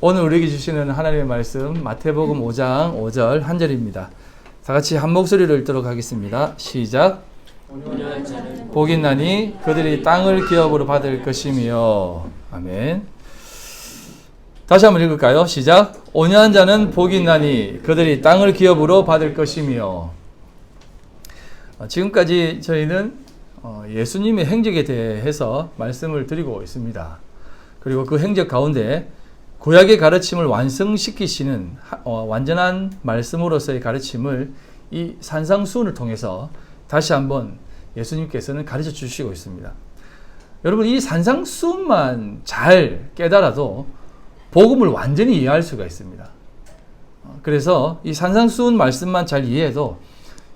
오늘 우리에게 주시는 하나님의 말씀 마태복음 5장 5절 한 절입니다. 다 같이 한 목소리로 읽도록 하겠습니다. 시작. 복이 있나니 그들이 땅을 기업으로 받을 것이며. 아멘. 다시 한번 읽을까요? 시작. 온유한 자는 복이 있나니 그들이 땅을 기업으로 받을 것이며. 지금까지 저희는 예수님의 행적에 대해서 말씀을 드리고 있습니다. 그리고 그 행적 가운데 구약의 가르침을 완성시키시는 완전한 말씀으로서의 가르침을 이 산상수훈을 통해서 다시 한번 예수님께서는 가르쳐 주시고 있습니다. 여러분, 이 산상수훈만 잘 깨달아도 복음을 완전히 이해할 수가 있습니다. 그래서 이 산상수훈 말씀만 잘 이해해도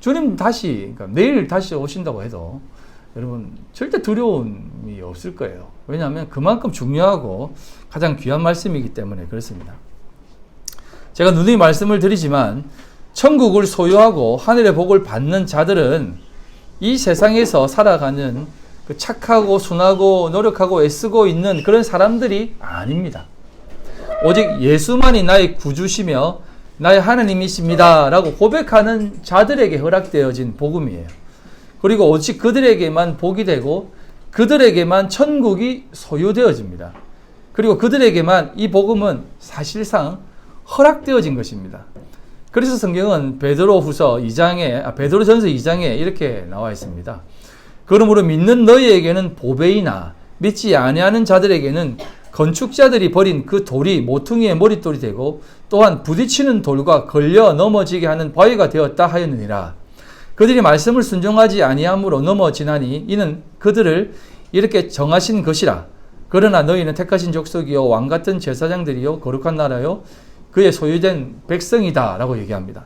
주님 그러니까 내일 다시 오신다고 해도 여러분 절대 두려움이 없을 거예요. 왜냐하면 그만큼 중요하고 가장 귀한 말씀이기 때문에 그렇습니다. 제가 누누이 말씀을 드리지만 천국을 소유하고 하늘의 복을 받는 자들은 이 세상에서 살아가는 그 착하고 순하고 노력하고 애쓰고 있는 그런 사람들이 아닙니다. 오직 예수만이 나의 구주시며 나의 하나님이십니다 라고 고백하는 자들에게 허락되어진 복음이에요. 그리고 오직 그들에게만 복이 되고 그들에게만 천국이 소유되어집니다. 그리고 그들에게만 이 복음은 사실상 허락되어진 것입니다. 그래서 성경은 베드로전서 2장에 이렇게 나와 있습니다. 그러므로 믿는 너희에게는 보배이나 믿지 아니하는 자들에게는 건축자들이 버린 그 돌이 모퉁이의 머릿돌이 되고 또한 부딪히는 돌과 걸려 넘어지게 하는 바위가 되었다 하였느니라. 그들이 말씀을 순종하지 아니함으로 넘어지나니 이는 그들을 이렇게 정하신 것이라. 그러나 너희는 택하신 족속이요 왕같은 제사장들이요 거룩한 나라요 그의 소유된 백성이다 라고 얘기합니다.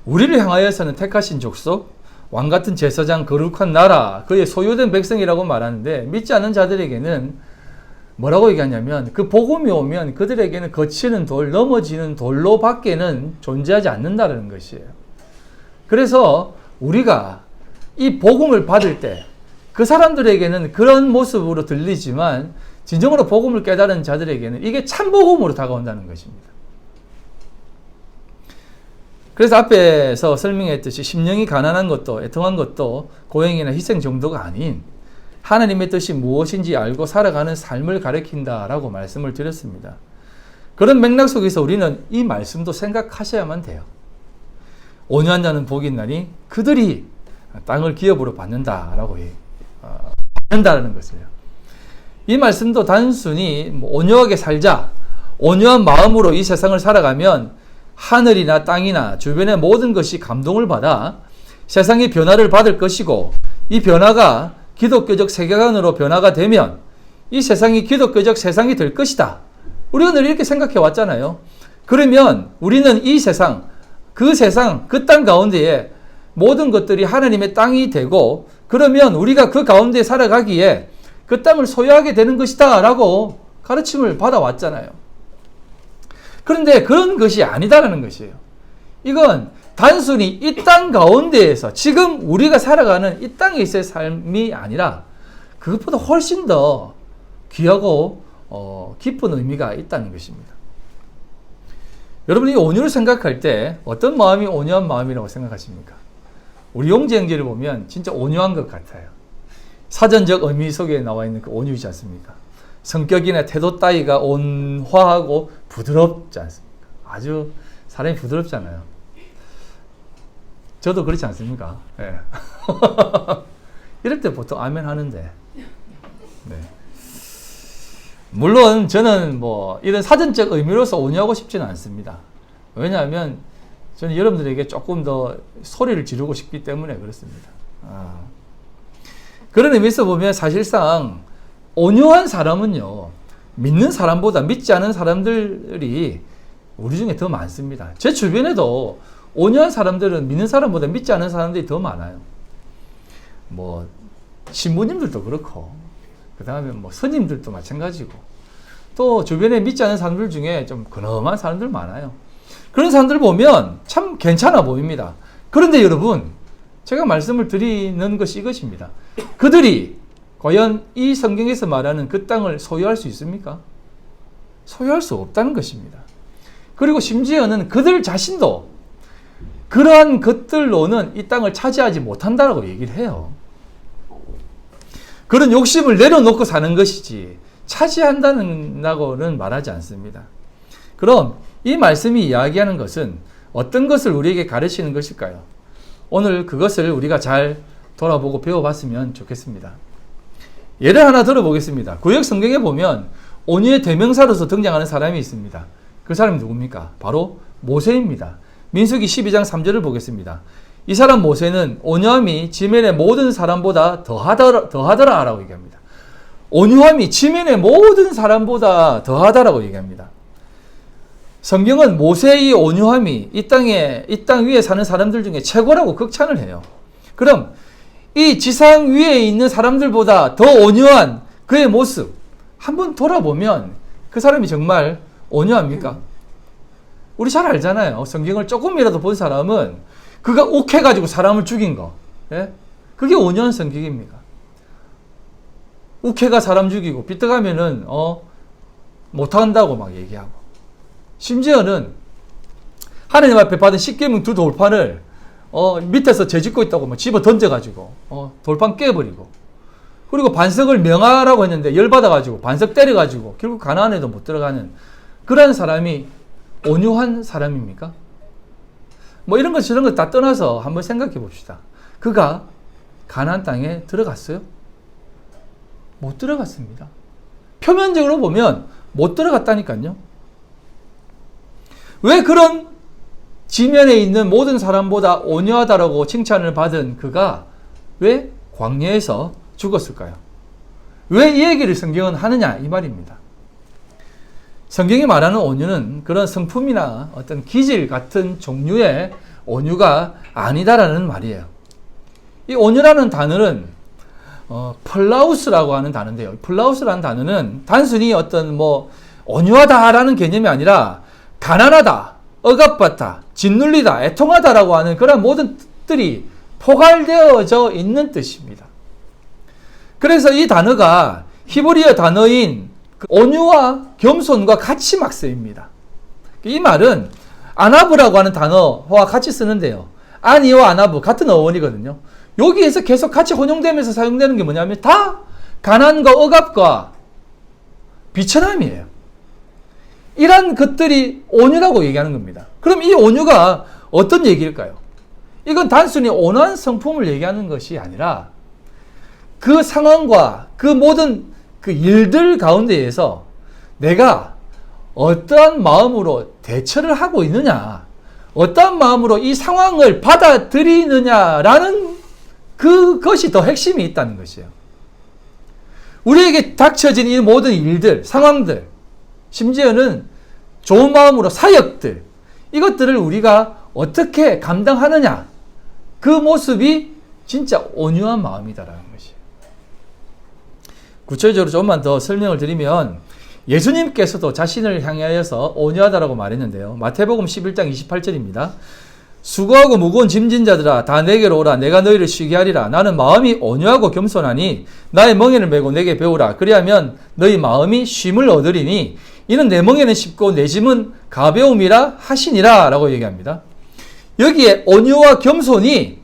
우리를 향하여서는 택하신 족속, 왕같은 제사장, 거룩한 나라, 그의 소유된 백성이라고 말하는데 믿지 않는 자들에게는 뭐라고 얘기하냐면 그 복음이 오면 그들에게는 거치는 돌, 넘어지는 돌로 밖에는 존재하지 않는다는 것이에요. 그래서 우리가 이 복음을 받을 때 그 사람들에게는 그런 모습으로 들리지만 진정으로 복음을 깨달은 자들에게는 이게 참 복음으로 다가온다는 것입니다. 그래서 앞에서 설명했듯이 심령이 가난한 것도 애통한 것도 고행이나 희생 정도가 아닌 하나님의 뜻이 무엇인지 알고 살아가는 삶을 가리킨다라고 말씀을 드렸습니다. 그런 맥락 속에서 우리는 이 말씀도 생각하셔야만 돼요. 온유한 자는 복이 있나니 그들이 땅을 기업으로 받는다라고 받는다는 것이에요. 이 말씀도 단순히 온유하게 살자, 온유한 마음으로 이 세상을 살아가면 하늘이나 땅이나 주변의 모든 것이 감동을 받아 세상의 변화를 받을 것이고 이 변화가 기독교적 세계관으로 변화가 되면 이 세상이 기독교적 세상이 될 것이다. 우리가 늘 이렇게 생각해 왔잖아요. 그러면 우리는 이 세상, 그 땅 가운데에 모든 것들이 하나님의 땅이 되고 그러면 우리가 그 가운데 살아가기에 그 땅을 소유하게 되는 것이다 라고 가르침을 받아왔잖아요. 그런데 그런 것이 아니다라는 것이에요. 이건 단순히 이 땅 가운데에서 지금 우리가 살아가는 이 땅에 있어의 삶이 아니라 그것보다 훨씬 더 귀하고 깊은 의미가 있다는 것입니다. 여러분이 온유를 생각할 때 어떤 마음이 온유한 마음이라고 생각하십니까? 우리 용지 형제를 보면 진짜 온유한 것 같아요. 사전적 의미 속에 나와 있는 그 온유이지 않습니까? 성격이나 태도 따위가 온화하고 부드럽지 않습니까? 아주 사람이 부드럽잖아요. 저도 그렇지 않습니까? 네. 이럴 때 보통 아멘 하는데. 네. 물론 저는 이런 사전적 의미로서 온유하고 싶지는 않습니다. 왜냐하면 저는 여러분들에게 조금 더 소리를 지르고 싶기 때문에 그렇습니다. 그런 의미에서 보면 사실상 온유한 사람은요, 믿는 사람보다 믿지 않은 사람들이 우리 중에 더 많습니다. 제 주변에도 온유한 사람들은 믿는 사람보다 믿지 않은 사람들이 더 많아요. 신부님들도 그렇고, 그 다음에 스님들도 마찬가지고, 또 주변에 믿지 않은 사람들 중에 좀 근엄한 사람들 많아요. 그런 사람들 보면 참 괜찮아 보입니다. 그런데 여러분, 제가 말씀을 드리는 것이 이것입니다. 그들이 과연 이 성경에서 말하는 그 땅을 소유할 수 있습니까? 소유할 수 없다는 것입니다. 그리고 심지어는 그들 자신도 그러한 것들로는 이 땅을 차지하지 못한다라고 얘기를 해요. 그런 욕심을 내려놓고 사는 것이지 차지한다고는 말하지 않습니다. 그럼 이 말씀이 이야기하는 것은 어떤 것을 우리에게 가르치는 것일까요? 오늘 그것을 우리가 잘 돌아보고 배워봤으면 좋겠습니다. 예를 하나 들어보겠습니다. 구약 성경에 보면 온유의 대명사로서 등장하는 사람이 있습니다. 그 사람이 누굽니까? 바로 모세입니다. 민수기 12장 3절을 보겠습니다. 이 사람 모세는 온유함이 지면의 모든 사람보다 더하더라 라고 얘기합니다. 온유함이 지면의 모든 사람보다 더하다라고 얘기합니다. 성경은 모세의 온유함이 이 땅 위에 사는 사람들 중에 최고라고 극찬을 해요. 그럼 이 지상 위에 있는 사람들보다 더 온유한 그의 모습 한번 돌아보면 그 사람이 정말 온유합니까? 우리 잘 알잖아요. 성경을 조금이라도 본 사람은 그가 욱해가지고 사람을 죽인 거. 예? 그게 온유한 성격입니까? 욱해가 사람 죽이고 삐딱하면은 못한다고 막 얘기하고 심지어는 하나님 앞에 받은 십계명 두 돌판을 밑에서 재짓고 있다고 막 집어 던져가지고 돌판 깨버리고 그리고 반석을 명하라고 했는데 열받아가지고 반석 때려가지고 결국 가나안에도 못 들어가는 그런 사람이 온유한 사람입니까? 뭐 이런 것 저런 것 다 떠나서 한번 생각해 봅시다. 그가 가나안 땅에 들어갔어요? 못 들어갔습니다. 표면적으로 보면 못 들어갔다니까요. 왜 그런 지면에 있는 모든 사람보다 온유하다라고 칭찬을 받은 그가 왜 광야에서 죽었을까요? 왜 이 얘기를 성경은 하느냐 이 말입니다. 성경이 말하는 온유는 그런 성품이나 어떤 기질 같은 종류의 온유가 아니다라는 말이에요. 이 온유라는 단어는 플라우스라고 하는 단어인데요. 플라우스라는 단어는 단순히 어떤 온유하다라는 개념이 아니라 가난하다, 억압받다, 짓눌리다, 애통하다라고 하는 그런 모든 뜻들이 포괄되어져 있는 뜻입니다. 그래서 이 단어가 히브리어 단어인 온유와 겸손과 같이 막 쓰입니다. 이 말은 아나브라고 하는 단어와 같이 쓰는데요. 아니와 아나브 같은 어원이거든요. 여기에서 계속 같이 혼용되면서 사용되는 게 뭐냐면 다 가난과 억압과 비천함이에요. 이런 것들이 온유라고 얘기하는 겁니다. 그럼 이 온유가 어떤 얘기일까요? 이건 단순히 온화한 성품을 얘기하는 것이 아니라 그 상황과 그 모든 그 일들 가운데에서 내가 어떠한 마음으로 대처를 하고 있느냐, 어떠한 마음으로 이 상황을 받아들이느냐라는 그것이 더 핵심이 있다는 것이에요. 우리에게 닥쳐진 이 모든 일들, 상황들, 심지어는 좋은 마음으로 사역들, 이것들을 우리가 어떻게 감당하느냐, 그 모습이 진짜 온유한 마음이다라는 것이에요. 구체적으로 조금만 더 설명을 드리면 예수님께서도 자신을 향하여서 온유하다라고 말했는데요. 마태복음 11장 28절입니다. 수고하고 무거운 짐진 자들아 다 내게로 오라. 내가 너희를 쉬게 하리라. 나는 마음이 온유하고 겸손하니 나의 멍에를 메고 내게 배우라. 그리하면 너희 마음이 쉼을 얻으리니 이는 내 멍에는 쉽고 내 짐은 가벼움이라 하시니라 라고 얘기합니다. 여기에 온유와 겸손이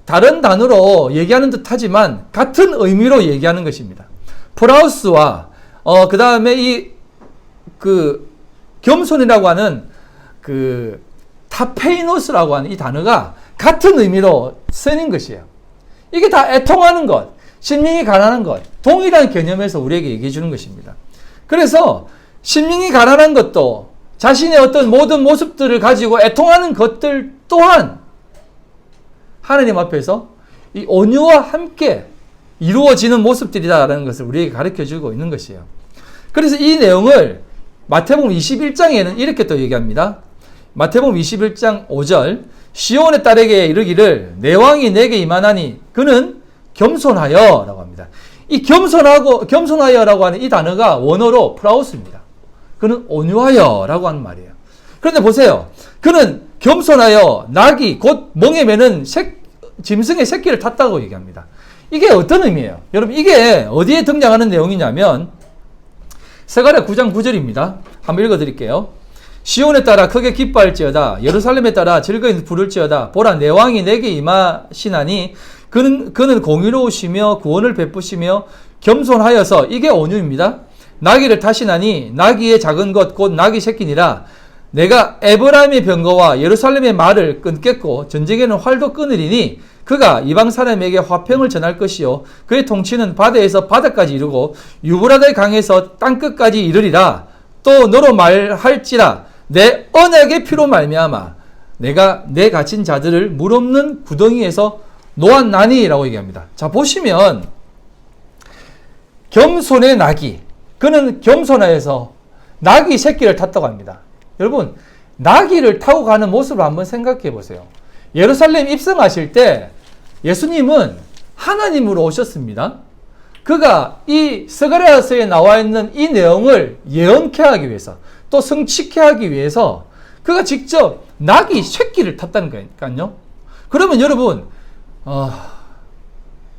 다른 단어로 얘기하는 듯 하지만 같은 의미로 얘기하는 것입니다. 프라우스와 그 다음에 겸손이라고 하는 타페이노스라고 하는 이 단어가 같은 의미로 쓰는 것이에요. 이게 다 애통하는 것, 심령이 가난한 것, 동일한 개념에서 우리에게 얘기해 주는 것입니다. 그래서 심령이 가난한 것도 자신의 어떤 모든 모습들을 가지고 애통하는 것들 또한 하나님 앞에서 이 온유와 함께 이루어지는 모습들이다라는 것을 우리에게 가르쳐 주고 있는 것이에요. 그래서 이 내용을 마태복음 21장에는 이렇게 또 얘기합니다. 마태복음 21장 5절 시온의 딸에게 이르기를 내 왕이 내게 임하나니 그는 겸손하여 라고 합니다. 이 겸손하여 라고 하는 이 단어가 원어로 프라우스입니다. 그는 온유하여 라고 하는 말이에요. 그런데 보세요. 그는 겸손하여 낙이 곧 멍에 매는 짐승의 새끼를 탔다고 얘기합니다. 이게 어떤 의미예요? 여러분 이게 어디에 등장하는 내용이냐면 스가랴 9장 9절입니다. 한번 읽어드릴게요. 시온에 따라 크게 기뻐할지어다. 예루살렘에 따라 즐거이 부를지어다. 보라, 내 왕이 내게 임하시나니 그는 공의로우시며 구원을 베푸시며 겸손하여서, 이게 온유입니다. 나귀를 타시나니 나귀의 작은 것 곧 나귀 새끼니라. 내가 에브라임의 병거와 예루살렘의 말을 끊겠고 전쟁에는 활도 끊으리니 그가 이방 사람에게 화평을 전할 것이요 그의 통치는 바다에서 바다까지 이르고 유브라데 강에서 땅끝까지 이르리라. 또 너로 말할지라 내 언약의 피로 말미암아 내가 내 갇힌 자들을 물 없는 구덩이에서 놓았나니 라고 얘기합니다. 자, 보시면 겸손의 나귀, 그는 겸손하여서 나귀 새끼를 탔다고 합니다. 여러분, 나귀를 타고 가는 모습을 한번 생각해 보세요. 예루살렘 입성하실 때 예수님은 하나님으로 오셨습니다. 그가 이 스가랴서에 나와 있는 이 내용을 예언케 하기 위해서, 또 성취케 하기 위해서 그가 직접 나귀 새끼를 탔다는 거니까요. 그러면 여러분,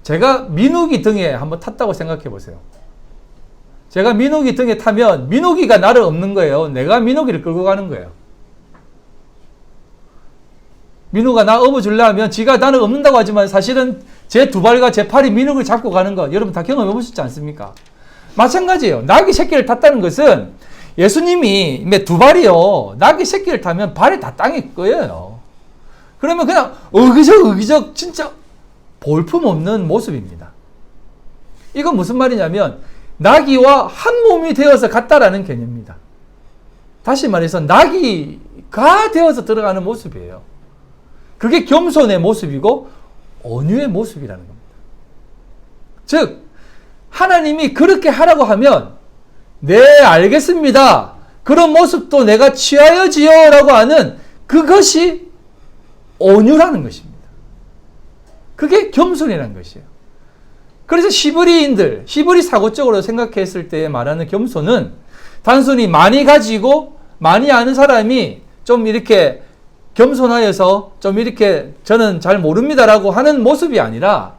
제가 민우기 등에 한번 탔다고 생각해 보세요. 제가 민우기 등에 타면 민우기가 나를 엎는 거예요. 내가 민우기를 끌고 가는 거예요. 민우가 나 업어주려면 지가 나를 엎는다고 하지만 사실은 제 두 발과 제 팔이 민우기를 잡고 가는 거 여러분 다 경험해 보셨지 않습니까? 마찬가지예요. 나귀 새끼를 탔다는 것은 예수님이 두 발이요. 나귀 새끼를 타면 발이 다 땅에 꺼여요. 그러면 그냥 의기적 진짜 볼품없는 모습입니다. 이건 무슨 말이냐면 나귀와 한 몸이 되어서 갔다라는 개념입니다. 다시 말해서 나귀가 되어서 들어가는 모습이에요. 그게 겸손의 모습이고 온유의 모습이라는 겁니다. 즉 하나님이 그렇게 하라고 하면 네, 알겠습니다. 그런 모습도 내가 취하여지요 라고 하는 그것이 온유라는 것입니다. 그게 겸손이라는 것이에요. 그래서 히브리 사고적으로 생각했을 때 말하는 겸손은 단순히 많이 가지고 많이 아는 사람이 좀 이렇게 겸손하여서 좀 이렇게 저는 잘 모릅니다라고 하는 모습이 아니라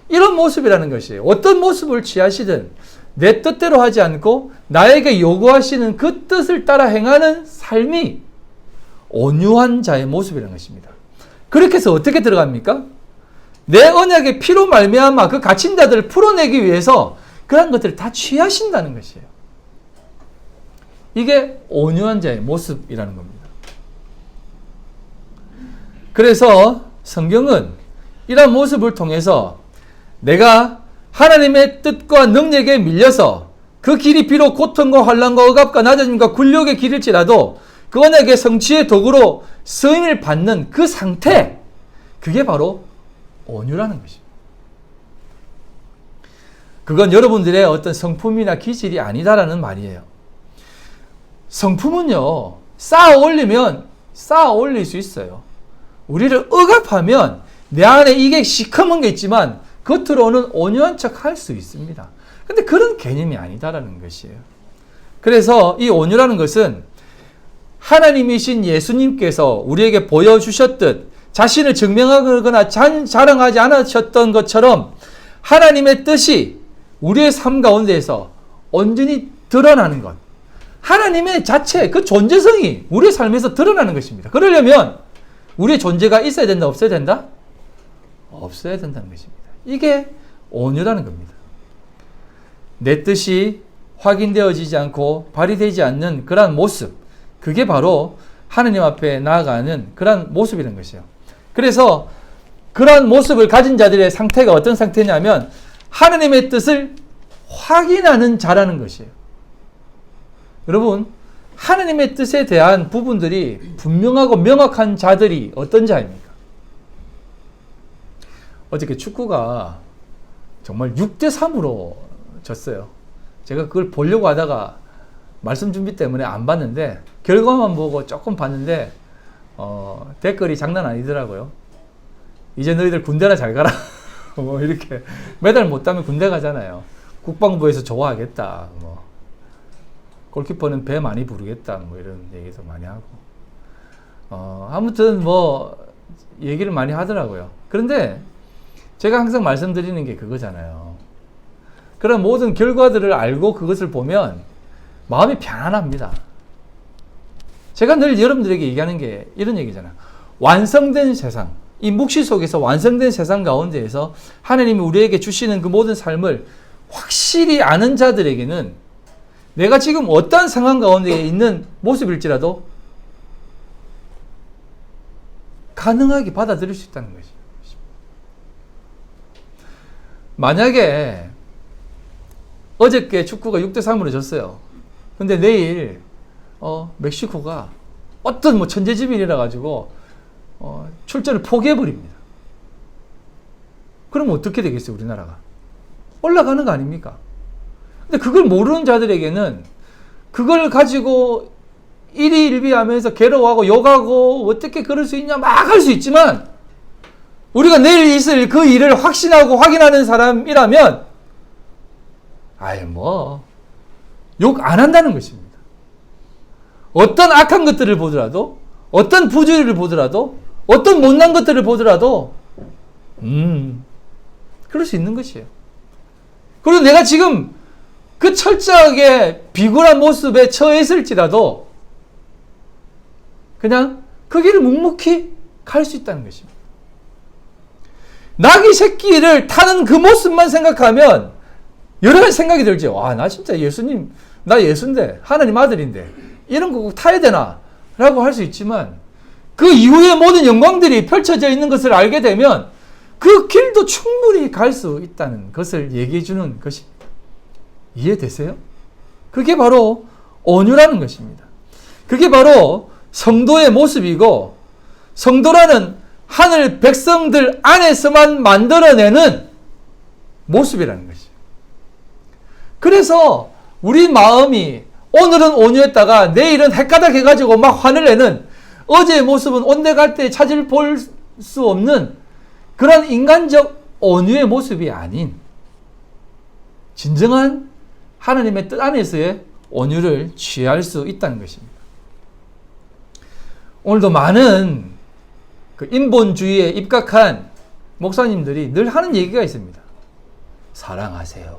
이런 모습이라는 것이에요. 어떤 모습을 취하시든 내 뜻대로 하지 않고 나에게 요구하시는 그 뜻을 따라 행하는 삶이 온유한 자의 모습이라는 것입니다. 그렇게 해서 어떻게 들어갑니까? 내 언약의 피로 말미암아 그 갇힌 자들을 풀어내기 위해서 그런 것들을 다 취하신다는 것이에요. 이게 온유한 자의 모습이라는 겁니다. 그래서 성경은 이런 모습을 통해서 내가 하나님의 뜻과 능력에 밀려서 그 길이 비록 고통과 환난과 억압과 낮아짐과 굴욕의 길일지라도 그 언약의 성취의 도구로 쓰임을 받는 그 상태, 그게 바로 온유라는 것입니다. 그건 여러분들의 어떤 성품이나 기질이 아니다라는 말이에요. 성품은요, 쌓아 올리면 쌓아 올릴 수 있어요. 우리를 억압하면 내 안에 이게 시커먼 게 있지만 겉으로는 온유한 척 할 수 있습니다. 근데 그런 개념이 아니다라는 것이에요. 그래서 이 온유라는 것은 하나님이신 예수님께서 우리에게 보여주셨듯 자신을 증명하거나 자랑하지 않으셨던 것처럼 하나님의 뜻이 우리의 삶 가운데에서 온전히 드러나는 것. 하나님의 자체, 그 존재성이 우리의 삶에서 드러나는 것입니다. 그러려면 우리의 존재가 있어야 된다, 없어야 된다? 없어야 된다는 것입니다. 이게 온유라는 겁니다. 내 뜻이 확인되어지지 않고 발휘되지 않는 그러한 모습, 그게 바로 하나님 앞에 나아가는 그러한 모습이라는 것이에요. 그래서 그러한 모습을 가진 자들의 상태가 어떤 상태냐면 하나님의 뜻을 확인하는 자라는 것이에요. 여러분, 하나님의 뜻에 대한 부분들이 분명하고 명확한 자들이 어떤 자입니까? 어저께 축구가 정말 6대3으로 졌어요. 제가 그걸 보려고 하다가 말씀 준비 때문에 안 봤는데 결과만 보고 조금 봤는데 댓글이 장난 아니더라고요. 이제 너희들 군대나 잘 가라. 뭐 이렇게 메달 못 따면 군대 가잖아요. 국방부에서 좋아하겠다. 뭐 골키퍼는 배 많이 부르겠다. 뭐 이런 얘기도 많이 하고. 아무튼 뭐 얘기를 많이 하더라고요. 그런데 제가 항상 말씀드리는 게 그거잖아요. 그런 모든 결과들을 알고 그것을 보면 마음이 편안합니다. 제가 늘 여러분들에게 얘기하는 게 이런 얘기잖아요. 완성된 세상, 이 묵시 속에서 완성된 세상 가운데에서 하나님이 우리에게 주시는 그 모든 삶을 확실히 아는 자들에게는 내가 지금 어떠한 상황 가운데 있는 모습일지라도 가능하게 받아들일 수 있다는 것이죠. 만약에 어저께 축구가 6대3으로 졌어요. 근데 내일 멕시코가 어떤 뭐 천재지변이라 가지고 출전을 포기해버립니다. 그럼 어떻게 되겠어요, 우리나라가? 올라가는 거 아닙니까? 근데 그걸 모르는 자들에게는 그걸 가지고 일희일비하면서 괴로워하고 욕하고 어떻게 그럴 수 있냐 막 할 수 있지만 우리가 내일 있을 그 일을 확신하고 확인하는 사람이라면 아예 뭐 욕 안 한다는 것입니다. 어떤 악한 것들을 보더라도 어떤 부주의를 보더라도 어떤 못난 것들을 보더라도 그럴 수 있는 것이에요. 그리고 내가 지금 그 철저하게 비굴한 모습에 처했을지라도 그냥 그 길을 묵묵히 갈 수 있다는 것입니다. 낙이 새끼를 타는 그 모습만 생각하면 여러 가지 생각이 들죠. 와, 나 진짜 예수님, 나 예수인데, 하나님 아들인데 이런 거 꼭 타야 되나? 라고 할 수 있지만 그 이후에 모든 영광들이 펼쳐져 있는 것을 알게 되면 그 길도 충분히 갈 수 있다는 것을 얘기해 주는 것입니다. 이해되세요? 그게 바로 온유라는 것입니다. 그게 바로 성도의 모습이고 성도라는 하늘 백성들 안에서만 만들어내는 모습이라는 것이죠. 그래서 우리 마음이 오늘은 온유했다가 내일은 헷가닥 해가지고 막 화를 내는 어제의 모습은 온데갈데 찾을 볼 수 없는 그런 인간적 온유의 모습이 아닌 진정한 하나님의 뜻 안에서의 온유를 취할 수 있다는 것입니다. 오늘도 많은 그 인본주의에 입각한 목사님들이 늘 하는 얘기가 있습니다. 사랑하세요.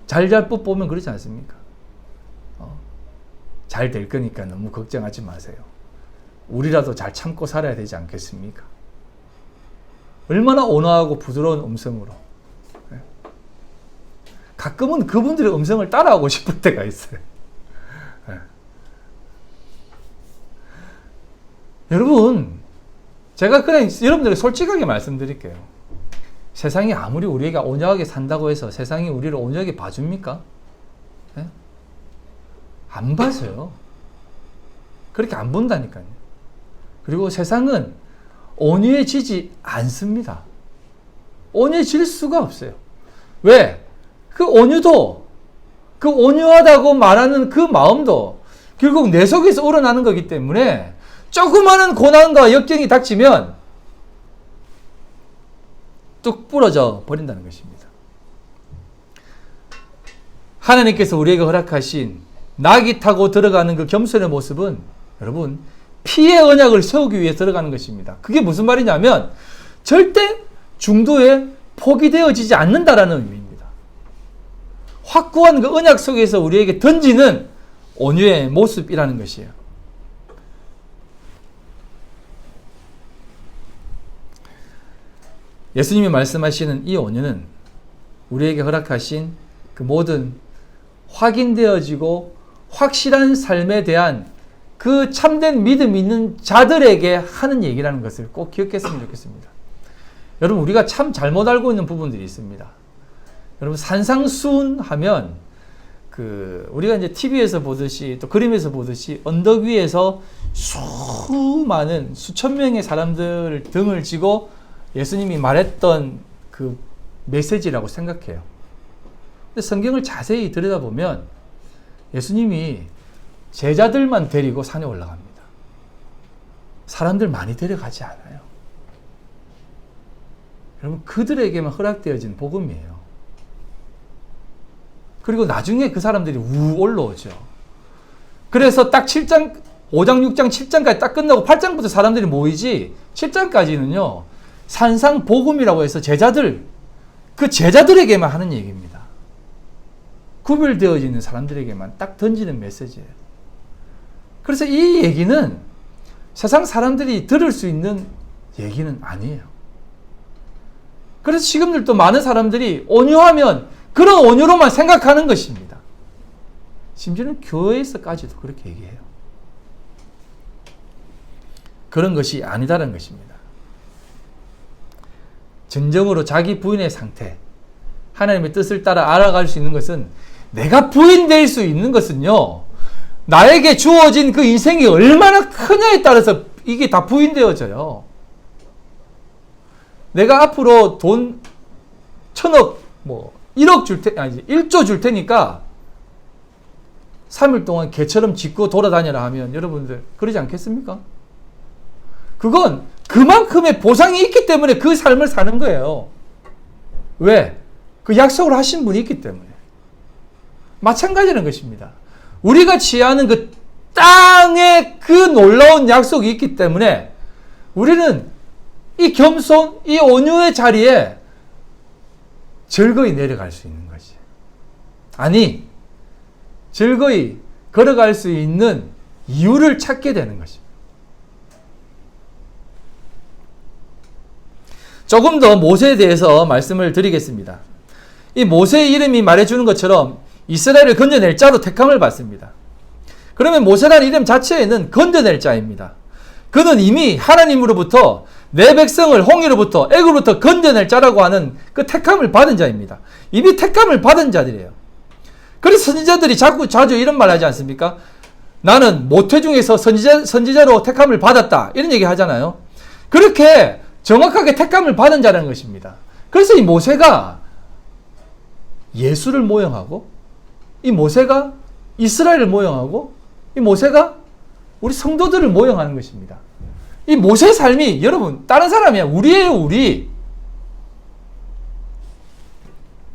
잘잘못 보면 그렇지 않습니까? 잘 될 거니까 너무 걱정하지 마세요. 우리라도 잘 참고 살아야 되지 않겠습니까? 얼마나 온화하고 부드러운 음성으로. 가끔은 그분들의 음성을 따라하고 싶을 때가 있어요. 여러분, 제가 그냥 여러분들에게 솔직하게 말씀드릴게요. 세상이 아무리 우리가 온유하게 산다고 해서 세상이 우리를 온유하게 봐줍니까? 네? 안 봐서요. 그렇게 안 본다니까요. 그리고 세상은 온유해지지 않습니다. 온유해질 수가 없어요. 왜? 그 온유도, 그 온유하다고 말하는 그 마음도 결국 내 속에서 우러나는 거기 때문에 조그마한 고난과 역경이 닥치면 뚝 부러져 버린다는 것입니다. 하나님께서 우리에게 허락하신 낙이 타고 들어가는 그 겸손의 모습은 여러분 피의 언약을 세우기 위해 들어가는 것입니다. 그게 무슨 말이냐면 절대 중도에 포기되어지지 않는다라는 의미입니다. 확고한 그 언약 속에서 우리에게 던지는 온유의 모습이라는 것이에요. 예수님이 말씀하시는 이 온유는 우리에게 허락하신 그 모든 확인되어지고 확실한 삶에 대한 그 참된 믿음이 있는 자들에게 하는 얘기라는 것을 꼭 기억했으면 좋겠습니다. 여러분, 우리가 참 잘못 알고 있는 부분들이 있습니다. 여러분, 산상수훈하면 우리가 이제 TV에서 보듯이 또 그림에서 보듯이 언덕 위에서 수많은 수천 명의 사람들 등을 지고 예수님이 말했던 그 메시지라고 생각해요. 근데 성경을 자세히 들여다보면 예수님이 제자들만 데리고 산에 올라갑니다. 사람들 많이 데려가지 않아요. 여러분, 그들에게만 허락되어진 복음이에요. 그리고 나중에 그 사람들이 올라오죠. 그래서 딱 7장, 5장, 6장, 7장까지 딱 끝나고 8장부터 사람들이 모이지 7장까지는요. 산상 복음이라고 해서 제자들 그 제자들에게만 하는 얘기입니다. 구별되어지는 사람들에게만 딱 던지는 메시지예요. 그래서 이 얘기는 세상 사람들이 들을 수 있는 얘기는 아니에요. 그래서 지금들도 많은 사람들이 온유하면 그런 온유로만 생각하는 것입니다. 심지어는 교회에서까지도 그렇게 얘기해요. 그런 것이 아니다라는 것입니다. 진정으로 자기 부인의 상태, 하나님의 뜻을 따라 알아갈 수 있는 것은, 내가 부인될 수 있는 것은요, 나에게 주어진 그 인생이 얼마나 크냐에 따라서 이게 다 부인되어져요. 내가 앞으로 돈 1,000억, 1조 줄 테니까 3일 동안 개처럼 짖고 돌아다녀라 하면 여러분들 그러지 않겠습니까? 그건 그만큼의 보상이 있기 때문에 그 삶을 사는 거예요. 왜? 그 약속을 하신 분이 있기 때문에. 마찬가지라는 것입니다. 우리가 취하는 그 땅의 그 놀라운 약속이 있기 때문에 우리는 이 겸손, 이 온유의 자리에 즐거이 내려갈 수 있는 거지. 아니, 즐거이 걸어갈 수 있는 이유를 찾게 되는 것입니다. 조금 더 모세에 대해서 말씀을 드리겠습니다. 이 모세의 이름이 말해주는 것처럼 이스라엘을 건져낼 자로 택함을 받습니다. 그러면 모세라는 이름 자체에는 건져낼 자입니다. 그는 이미 하나님으로부터 내 백성을 홍해로부터 애굽으로부터 건져낼 자라고 하는 그 택함을 받은 자입니다. 이미 택함을 받은 자들이에요. 그래서 선지자들이 자주 이런 말 하지 않습니까? 나는 모태 중에서 선지자로 택함을 받았다, 이런 얘기 하잖아요. 그렇게 정확하게 택함을 받은 자라는 것입니다. 그래서 이 모세가 예수를 모형하고, 이 모세가 이스라엘을 모형하고, 이 모세가 우리 성도들을 모형하는 것입니다. 이 모세의 삶이 여러분 다른 사람이야. 우리예요, 우리.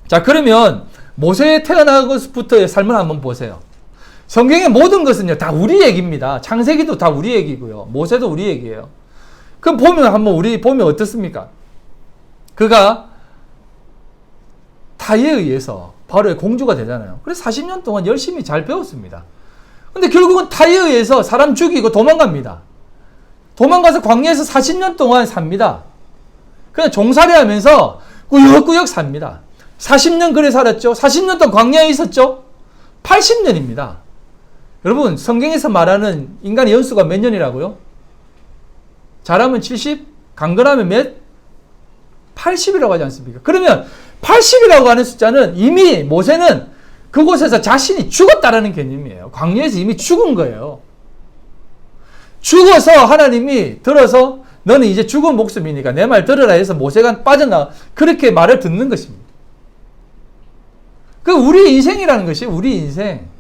자, 그러면 모세에 태어난 것부터의 삶을 한번 보세요. 성경의 모든 것은요 다 우리 얘기입니다. 창세기도 다 우리 얘기고요, 모세도 우리 얘기예요. 그럼 우리 보면 어떻습니까? 그가 타에 의해서 바로의 공주가 되잖아요. 그래서 40년 동안 열심히 잘 배웠습니다. 근데 결국은 타에 의해서 사람 죽이고 도망갑니다. 도망가서 광야에서 40년 동안 삽니다. 그냥 종살이 하면서 꾸역꾸역 삽니다. 40년 그래 살았죠. 40년 동안 광야에 있었죠. 80년입니다. 여러분, 성경에서 말하는 인간의 연수가 몇 년이라고요? 잘하면 70, 강건하면 몇? 80이라고 하지 않습니까? 그러면 80이라고 하는 숫자는 이미 모세는 그곳에서 자신이 죽었다라는 개념이에요. 광야에서 이미 죽은 거예요. 죽어서 하나님이 들어서 너는 이제 죽은 목숨이니까 내 말 들으라 해서 모세가 빠져나가, 그렇게 말을 듣는 것입니다. 그 우리 인생이라는 것이 우리 인생.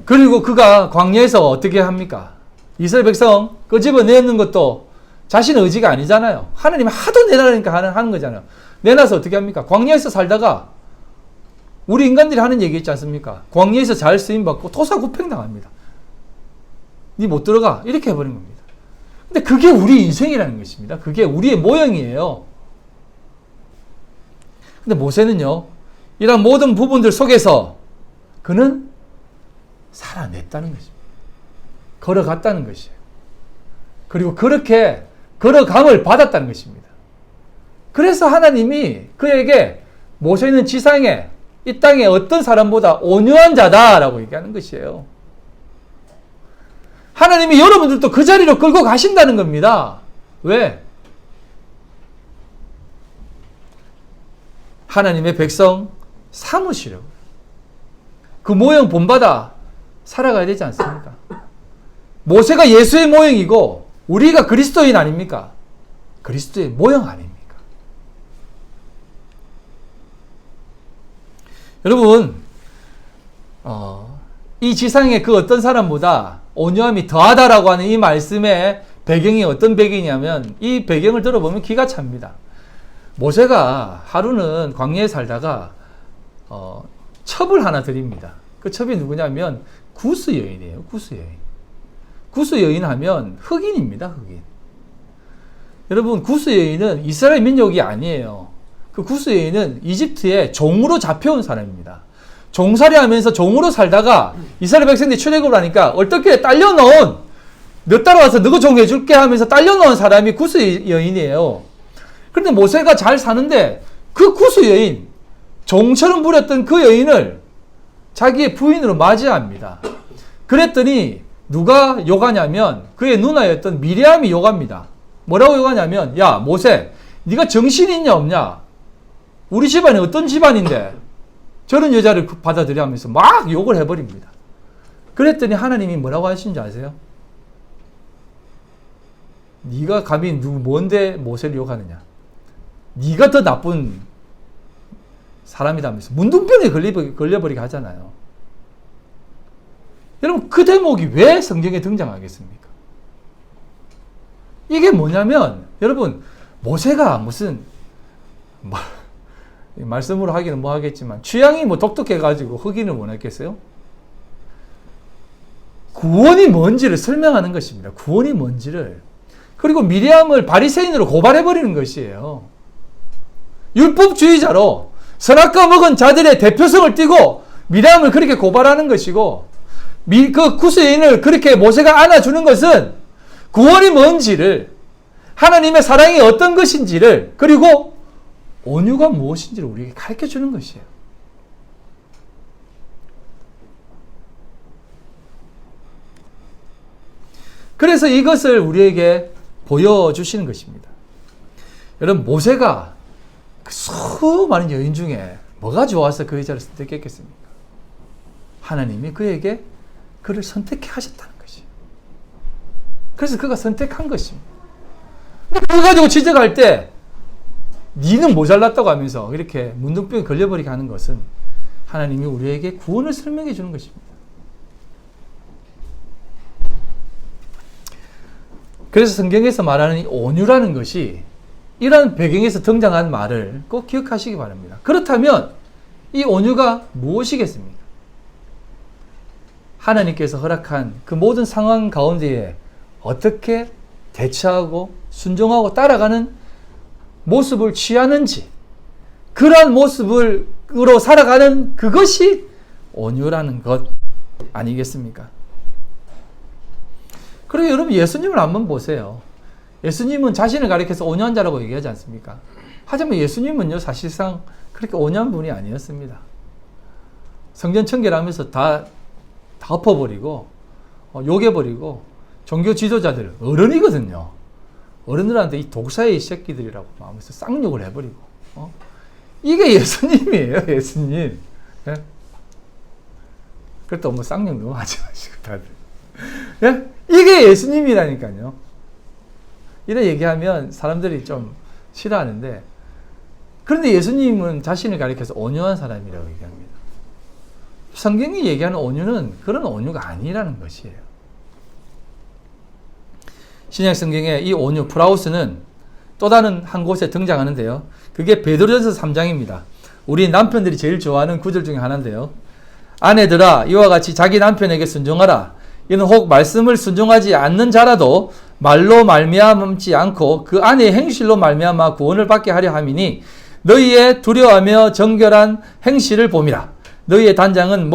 그리고 그가 광야에서 어떻게 합니까? 이스라엘 백성 끄집어내는 것도 자신의 의지가 아니잖아요. 하나님이 하도 내라니까 하는 거잖아요. 내놔서 어떻게 합니까? 광야에서 살다가 우리 인간들이 하는 얘기 있지 않습니까? 광야에서 잘 쓰임받고 토사구팽당합니다. 니 못 들어가, 이렇게 해버린 겁니다. 근데 그게 우리 인생이라는 것입니다. 그게 우리의 모형이에요. 근데 모세는요, 이런 모든 부분들 속에서 그는 살아냈다는 것입니다. 걸어갔다는 것이에요. 그리고 그렇게 걸어감을 받았다는 것입니다. 그래서 하나님이 그에게 모세는 지상에, 이 땅에 어떤 사람보다 온유한 자다라고 얘기하는 것이에요. 하나님이 여러분들도 그 자리로 끌고 가신다는 겁니다. 왜? 하나님의 백성 삼으시려고. 그 모형 본받아 살아가야 되지 않습니까? 모세가 예수의 모형이고 우리가 그리스도인 아닙니까? 그리스도의 모형 아닙니까? 여러분, 이 지상의 그 어떤 사람보다 온유함이 더하다라고 하는 이 말씀의 배경이 어떤 배경이냐면, 이 배경을 들어보면 기가 찹니다. 모세가 하루는 광야에 살다가 첩을 하나 드립니다. 그 첩이 누구냐면 구스 여인이에요. 구스 여인. 구스 여인 하면 흑인입니다. 흑인. 여러분, 구스 여인은 이스라엘 민족이 아니에요. 그 구스 여인은 이집트의 종으로 잡혀온 사람입니다. 종살이 하면서 종으로 살다가 이스라엘 백성들이 출애굽을 하니까 어떻게 딸려놓은, 너 따라와서 너가 종 해줄게 하면서 딸려놓은 사람이 구스 여인이에요. 그런데 모세가 잘 사는데 그 구스 여인, 종처럼 부렸던 그 여인을 자기의 부인으로 맞이합니다. 그랬더니 누가 욕하냐면 그의 누나였던 미리암이 욕합니다. 뭐라고 욕하냐면, 야 모세, 네가 정신이 있냐 없냐? 우리 집안이 어떤 집안인데 저런 여자를 받아들여 하면서 막 욕을 해버립니다. 그랬더니 하나님이 뭐라고 하시는지 아세요? 네가 감히 뭔데 모세를 욕하느냐? 네가 더 나쁜 사람이라면서 문둥병에 걸려버리게 하잖아요. 여러분, 그 대목이 왜 성경에 등장하겠습니까? 이게 뭐냐면, 여러분, 모세가 무슨 말씀으로 하기는 뭐 하겠지만 취향이 뭐 독특해가지고 흑인을 원했겠어요? 구원이 뭔지를 설명하는 것입니다. 구원이 뭔지를. 그리고 미리암을 바리새인으로 고발해버리는 것이에요. 율법주의자로 선악과 먹은 자들의 대표성을 띠고 미리암을 그렇게 고발하는 것이고, 그 구스 여인을 그렇게 모세가 안아주는 것은 구원이 뭔지를, 하나님의 사랑이 어떤 것인지를, 그리고 온유가 무엇인지를 우리에게 가르쳐주는 것이에요. 그래서 이것을 우리에게 보여주시는 것입니다. 여러분, 모세가 그 수많은 여인 중에 뭐가 좋아서 그 여자를 선택했겠습니까? 하나님이 그에게 그를 선택하셨다는 것이에요. 그래서 그가 선택한 것입니다. 근데 그거 가지고 지적할 때 니는 모자랐다고 하면서 이렇게 문둥병에 걸려버리게 하는 것은 하나님이 우리에게 구원을 설명해 주는 것입니다. 그래서 성경에서 말하는 이 온유라는 것이 이러한 배경에서 등장한 말을 꼭 기억하시기 바랍니다. 그렇다면 이 온유가 무엇이겠습니까? 하나님께서 허락한 그 모든 상황 가운데에 어떻게 대처하고 순종하고 따라가는 모습을 취하는지, 그러한 모습으로 살아가는 그것이 온유라는 것 아니겠습니까? 그리고 여러분, 예수님을 한번 보세요. 예수님은 자신을 가리켜서 온유한 자라고 얘기하지 않습니까? 하지만 예수님은요, 사실상 그렇게 온유한 분이 아니었습니다. 성전 청결하면서 다 엎어버리고 욕해버리고 종교 지도자들, 어른이거든요. 어른들한테 이 독사의 새끼들이라고 하면서 쌍욕을 해버리고, 이게 예수님이에요, 예수님. 예? 그렇다고 뭐 쌍욕 너무 하지 마시고 다들. 예? 이게 예수님이라니까요. 이런 얘기하면 사람들이 좀 싫어하는데, 그런데 예수님은 자신을 가리켜서 온유한 사람이라고 얘기합니다. 성경이 얘기하는 온유는 그런 온유가 아니라는 것이에요. 신약 성경에 이 온유, 프라우스는 또 다른 한 곳에 등장하는데요. 그게 베드로전서 3장입니다. 우리 남편들이 제일 좋아하는 구절 중에 하나인데요. 아내들아, 이와 같이 자기 남편에게 순종하라. 이는 혹 말씀을 순종하지 않는 자라도 말로 말미암지 않고 그 아내의 행실로 말미암아 구원을 받게 하려 함이니 너희의 두려워하며 정결한 행실을 봄이라. 너희의 단장은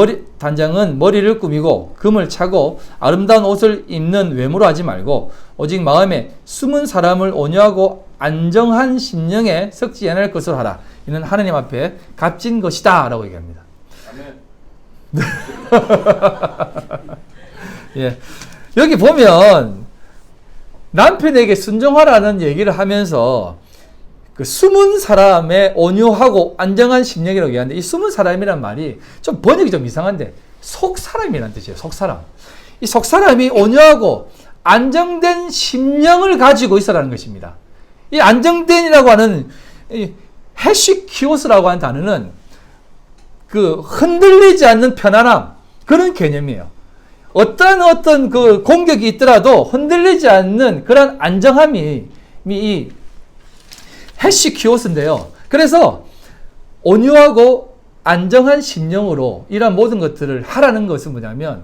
머리를 꾸미고 금을 차고 아름다운 옷을 입는 외모로 하지 말고 오직 마음에 숨은 사람을 온유하고 안정한 심령에 섞지 않을 것으로 하라. 이는 하나님 앞에 값진 것이다 라고 얘기합니다. 아멘. 예. 여기 보면 남편에게 순종하라는 얘기를 하면서 그 숨은 사람의 온유하고 안정한 심령이라고 얘기하는데, 이 숨은 사람이란 말이 좀 번역이 좀 이상한데 속사람이라는 뜻이에요. 속사람. 이 속사람이 온유하고 안정된 심령을 가지고 있어라는 것입니다. 이 안정된이라고 하는 헤시키오스라고 하는 단어는 그 흔들리지 않는 편안함, 그런 개념이에요. 어떤 그 공격이 있더라도 흔들리지 않는 그런 안정함이 이 헤시키오스인데요. 그래서 온유하고 안정한 심령으로 이러한 모든 것들을 하라는 것은 뭐냐면,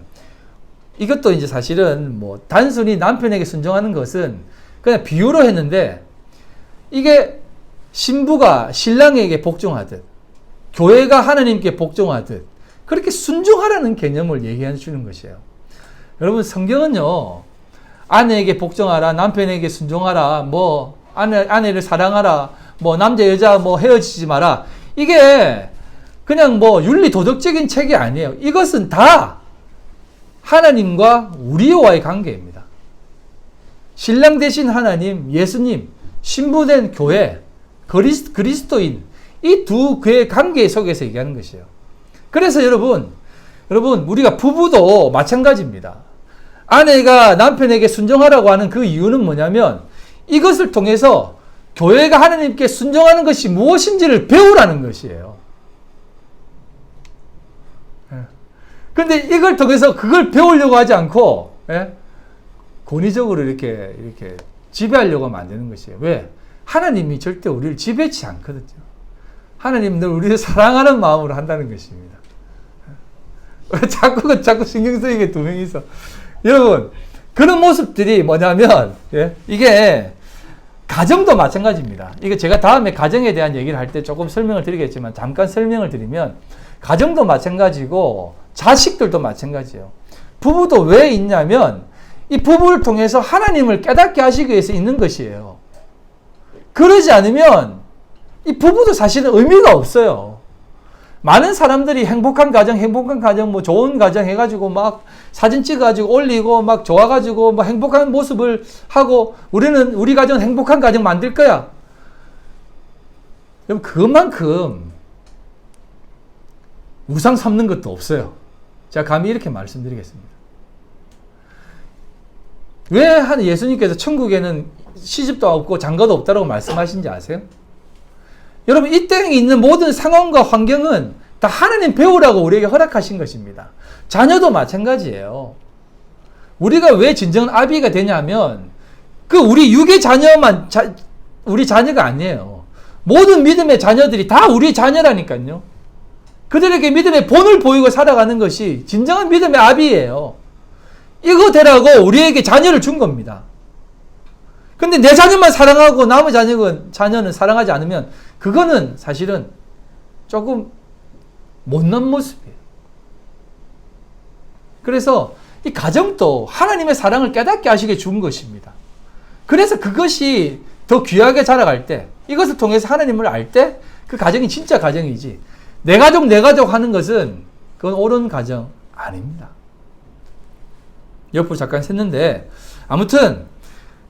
이것도 이제 사실은 뭐 단순히 남편에게 순종하는 것은 그냥 비유로 했는데, 이게 신부가 신랑에게 복종하듯 교회가 하나님께 복종하듯 그렇게 순종하라는 개념을 얘기해 주는 것이에요. 여러분 성경은요. 아내에게 복종하라, 남편에게 순종하라, 뭐 아내를 사랑하라, 뭐 남자 여자 뭐 헤어지지 마라. 이게 그냥 뭐 윤리 도덕적인 책이 아니에요. 이것은 다 하나님과 우리와의 관계입니다. 신랑 되신 하나님, 예수님, 신부된 교회, 그리스도인 이 두 교회의 관계 속에서 얘기하는 것이에요. 그래서 여러분 우리가 부부도 마찬가지입니다. 아내가 남편에게 순종하라고 하는 그 이유는 뭐냐면 이것을 통해서 교회가 하나님께 순종하는 것이 무엇인지를 배우라는 것이에요. 그런데 이걸 통해서 그걸 배우려고 하지 않고 권위적으로 이렇게 지배하려고 하면 안 되는 것이에요. 왜? 하나님이 절대 우리를 지배치 않거든요. 하나님은 늘 우리를 사랑하는 마음으로 한다는 것입니다. 자꾸 신경 쓰이게 두 명이 있어. 여러분, 그런 모습들이 뭐냐면, 이게 가정도 마찬가지입니다. 이거 제가 다음에 가정에 대한 얘기를 할 때 조금 설명을 드리겠지만, 잠깐 설명을 드리면, 가정도 마찬가지고, 자식들도 마찬가지예요. 부부도 왜 있냐면, 이 부부를 통해서 하나님을 깨닫게 하시기 위해서 있는 것이에요. 그러지 않으면, 이 부부도 사실은 의미가 없어요. 많은 사람들이 행복한 가정, 뭐 좋은 가정 해가지고 막 사진 찍어가지고 올리고 막 좋아가지고 막 행복한 모습을 하고 우리 가정은 행복한 가정 만들 거야. 여러분, 그만큼 우상 삼는 것도 없어요. 제가 감히 이렇게 말씀드리겠습니다. 왜 예수님께서 천국에는 시집도 없고 장가도 없다라고 말씀하신지 아세요? 여러분, 이 땅에 있는 모든 상황과 환경은 다 하나님 배우라고 우리에게 허락하신 것입니다. 자녀도 마찬가지예요. 우리가 왜 진정한 아비가 되냐면 우리 육의 자녀만 우리 자녀가 아니에요. 모든 믿음의 자녀들이 다 우리 자녀라니까요. 그들에게 믿음의 본을 보이고 살아가는 것이 진정한 믿음의 아비예요. 이거 되라고 우리에게 자녀를 준 겁니다. 근데 내 자녀만 사랑하고 남의 자녀는 사랑하지 않으면 그거는 사실은 조금 못난 모습이에요. 그래서 이 가정도 하나님의 사랑을 깨닫게 하시게 준 것입니다. 그래서 그것이 더 귀하게 자라갈 때, 이것을 통해서 하나님을 알 때 그 가정이 진짜 가정이지, 내 가족 하는 것은 그건 옳은 가정 아닙니다. 옆으로 잠깐 샜는데, 아무튼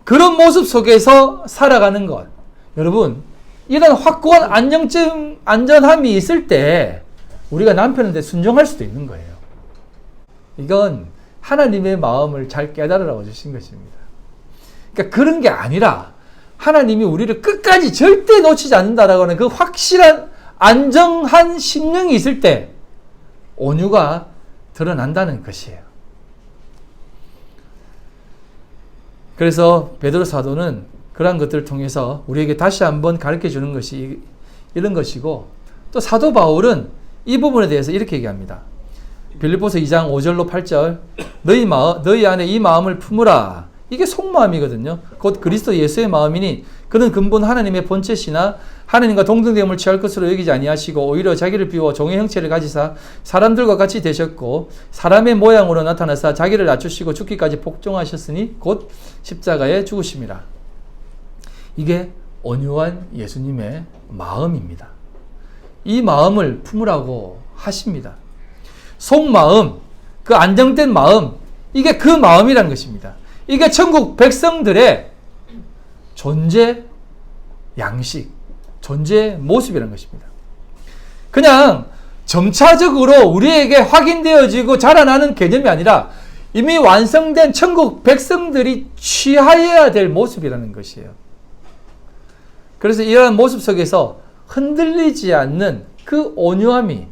그런 모습 속에서 살아가는 것, 여러분, 이런 확고한 안전함이 있을 때 우리가 남편한테 순종할 수도 있는 거예요. 이건 하나님의 마음을 잘 깨달으라고 주신 것입니다. 그러니까 그런 게 아니라 하나님이 우리를 끝까지 절대 놓치지 않는다라고 하는 그 확실한 안정한 심령이 있을 때 온유가 드러난다는 것이에요. 그래서 베드로 사도는 그러한 것들을 통해서 우리에게 다시 한번 가르쳐 주는 것이 이런 것이고, 또 사도 바울은 이 부분에 대해서 이렇게 얘기합니다. 빌립보서 2장 5절로 8절, 너희 안에 이 마음을 품으라. 이게 속마음이거든요. 곧 그리스도 예수의 마음이니 그는 근본 하나님의 본체시나 하나님과 동등됨을 취할 것으로 여기지 아니하시고 오히려 자기를 비워 종의 형체를 가지사 사람들과 같이 되셨고 사람의 모양으로 나타나사 자기를 낮추시고 죽기까지 복종하셨으니 곧 십자가에 죽으심이라. 이게 온유한 예수님의 마음입니다. 이 마음을 품으라고 하십니다. 속마음, 그 안정된 마음, 이게 그 마음이라는 것입니다. 이게 천국 백성들의 존재 양식, 존재 모습이라는 것입니다. 그냥 점차적으로 우리에게 확인되어지고 자라나는 개념이 아니라 이미 완성된 천국 백성들이 취하여야 될 모습이라는 것이에요. 그래서 이러한 모습 속에서 흔들리지 않는 그 온유함이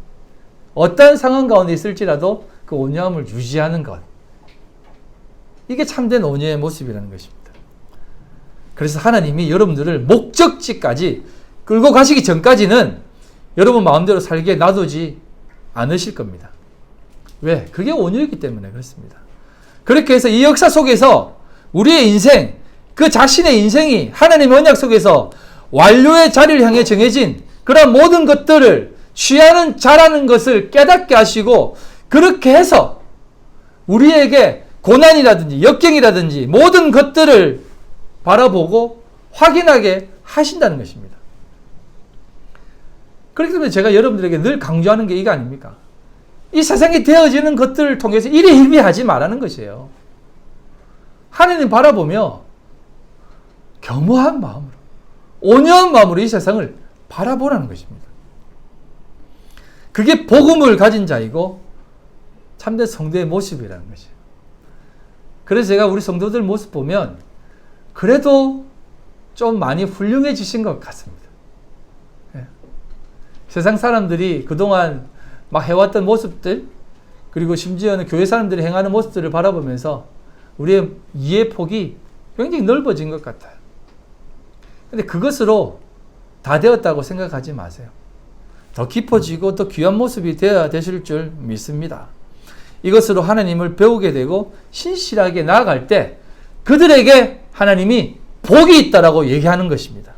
어떠한 상황 가운데 있을지라도 그 온유함을 유지하는 것, 이게 참된 온유의 모습이라는 것입니다. 그래서 하나님이 여러분들을 목적지까지 끌고 가시기 전까지는 여러분 마음대로 살게 놔두지 않으실 겁니다. 왜? 그게 온유이기 때문에 그렇습니다. 그렇게 해서 이 역사 속에서 우리의 인생, 그 자신의 인생이 하나님의 언약 속에서 완료의 자리를 향해 정해진 그런 모든 것들을 취하는 자라는 것을 깨닫게 하시고, 그렇게 해서 우리에게 고난이라든지 역경이라든지 모든 것들을 바라보고 확인하게 하신다는 것입니다. 그렇기 때문에 제가 여러분들에게 늘 강조하는 게 이거 아닙니까? 이 세상에 되어지는 것들을 통해서 이래 희비하지 말라는 것이에요. 하나님 바라보며 겸허한 마음으로, 온유한 마음으로 이 세상을 바라보라는 것입니다. 그게 복음을 가진 자이고 참된 성도의 모습이라는 것이에요. 그래서 제가 우리 성도들 모습 보면 그래도 좀 많이 훌륭해지신 것 같습니다. 예. 세상 사람들이 그동안 막 해왔던 모습들, 그리고 심지어는 교회 사람들이 행하는 모습들을 바라보면서 우리의 이해 폭이 굉장히 넓어진 것 같아요. 근데 그것으로 다 되었다고 생각하지 마세요. 더 깊어지고 더 귀한 모습이 되어야 되실 줄 믿습니다. 이것으로 하나님을 배우게 되고 신실하게 나아갈 때 그들에게 하나님이 복이 있다라고 얘기하는 것입니다.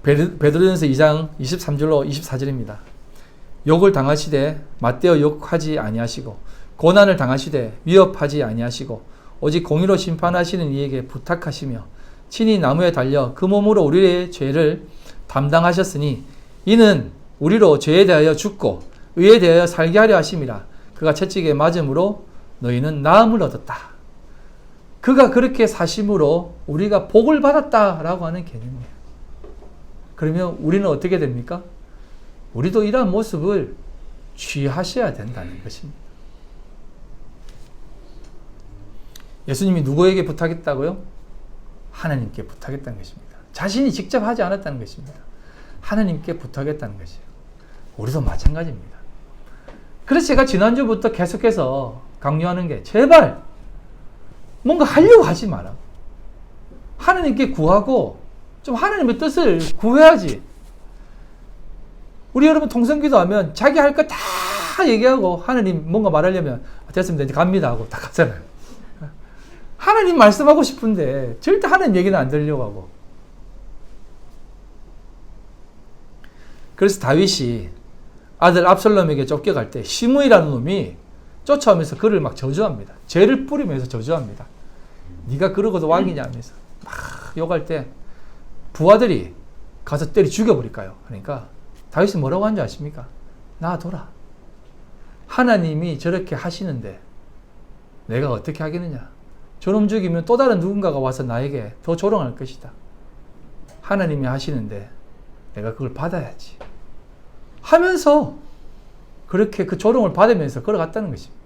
베드로전서 2장 23절로 24절입니다. 욕을 당하시되 맞대어 욕하지 아니하시고 고난을 당하시되 위협하지 아니하시고 오직 공의로 심판하시는 이에게 부탁하시며 친히 나무에 달려 그 몸으로 우리의 죄를 담당하셨으니 이는 우리로 죄에 대하여 죽고 의에 대하여 살게 하려 하심이라. 그가 채찍에 맞음으로 너희는 나음을 얻었다. 그가 그렇게 사심으로 우리가 복을 받았다라고 하는 개념이에요. 그러면 우리는 어떻게 됩니까? 우리도 이러한 모습을 취하셔야 된다는 것입니다. 예수님이 누구에게 부탁했다고요? 하나님께 부탁했다는 것입니다. 자신이 직접 하지 않았다는 것입니다. 하나님께 부탁했다는 것이에요. 우리도 마찬가지입니다. 그래서 제가 지난주부터 계속해서 강요하는 게 제발 뭔가 하려고 하지 마라. 하나님께 구하고 좀 하나님의 뜻을 구해야지. 우리 여러분 통성기도 하면 자기 할 거 다 얘기하고 하나님 뭔가 말하려면 됐습니다. 이제 갑니다 하고 다 가잖아요. 하나님 말씀하고 싶은데 절대 하나님 얘기는 안 들으려고 하고. 그래서 다윗이 아들 압살롬에게 쫓겨갈 때 시므이라는 놈이 쫓아오면서 그를 막 저주합니다. 죄를 뿌리면서 저주합니다. 네가 그러고도 왕이냐 하면서 막 욕할 때 부하들이 가서 때려 죽여버릴까요? 그러니까 다윗이 뭐라고 하는지 아십니까? 놔둬라. 하나님이 저렇게 하시는데 내가 어떻게 하겠느냐? 저놈 죽이면 또 다른 누군가가 와서 나에게 더 조롱할 것이다. 하나님이 하시는데 내가 그걸 받아야지. 하면서 그렇게 그 조롱을 받으면서 걸어갔다는 것입니다.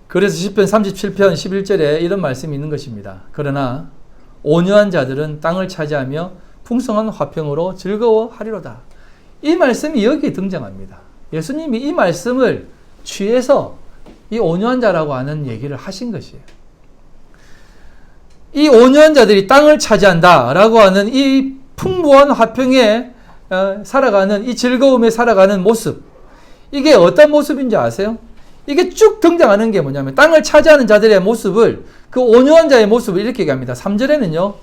그래서 시편 37편 11절에 이런 말씀이 있는 것입니다. 그러나 온유한 자들은 땅을 차지하며 풍성한 화평으로 즐거워하리로다. 이 말씀이 여기에 등장합니다. 예수님이 이 말씀을 취해서 이 온유한 자라고 하는 얘기를 하신 것이에요. 이 온유한 자들이 땅을 차지한다라고 하는 이 풍부한 화평에 살아가는, 이 즐거움에 살아가는 모습, 이게 어떤 모습인지 아세요? 이게 쭉 등장하는 게 뭐냐면 땅을 차지하는 자들의 모습을, 그 온유한 자의 모습을 이렇게 얘기합니다. 3절에는요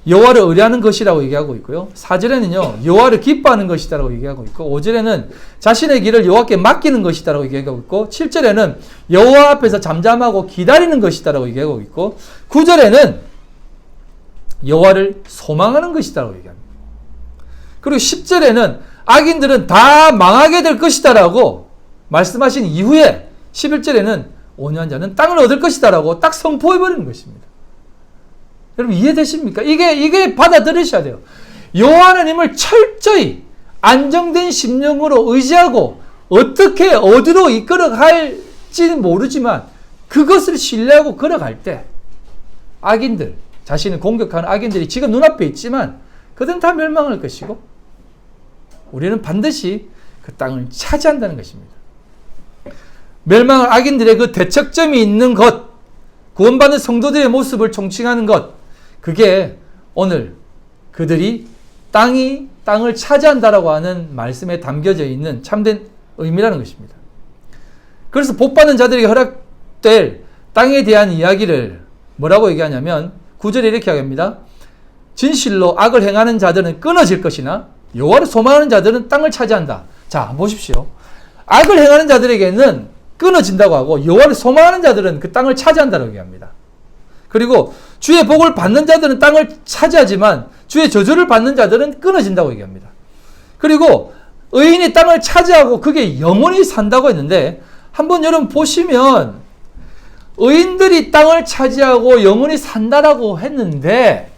여호와를 의뢰하는 것이라고 얘기하고 있고요, 4절에는요 여호와를 기뻐하는 것이다라고 얘기하고 있고, 5절에는 자신의 길을 여호와께 맡기는 것이다라고 얘기하고 있고, 7절에는 여호와 앞에서 잠잠하고 기다리는 것이다라고 얘기하고 있고, 9절에는 여호와를 소망하는 것이다라고 얘기합니다. 그리고 10절에는 악인들은 다 망하게 될 것이다라고 말씀하신 이후에 11절에는 온유한 자는 땅을 얻을 것이다라고 딱 선포해버리는 것입니다. 여러분 이해되십니까? 이게 받아들이셔야 돼요. 여호와 하나님을 철저히 안정된 심령으로 의지하고 어떻게 어디로 이끌어 갈지는 모르지만 그것을 신뢰하고 걸어갈 때 악인들, 자신을 공격하는 악인들이 지금 눈앞에 있지만 그들은 다 멸망할 것이고 우리는 반드시 그 땅을 차지한다는 것입니다. 멸망할 악인들의 그 대척점이 있는 것, 구원받는 성도들의 모습을 총칭하는 것, 그게 오늘 그들이 땅을 차지한다라고 하는 말씀에 담겨져 있는 참된 의미라는 것입니다. 그래서 복받는 자들에게 허락될 땅에 대한 이야기를 뭐라고 얘기하냐면 9절에 이렇게 합니다. 진실로 악을 행하는 자들은 끊어질 것이나 여호와를 소망하는 자들은 땅을 차지한다. 자, 보십시오. 악을 행하는 자들에게는 끊어진다고 하고 여호와를 소망하는 자들은 그 땅을 차지한다고 얘기합니다. 그리고 주의 복을 받는 자들은 땅을 차지하지만 주의 저주를 받는 자들은 끊어진다고 얘기합니다. 그리고 의인이 땅을 차지하고 그게 영원히 산다고 했는데 한번 여러분 보시면 의인들이 땅을 차지하고 영원히 산다라고 했는데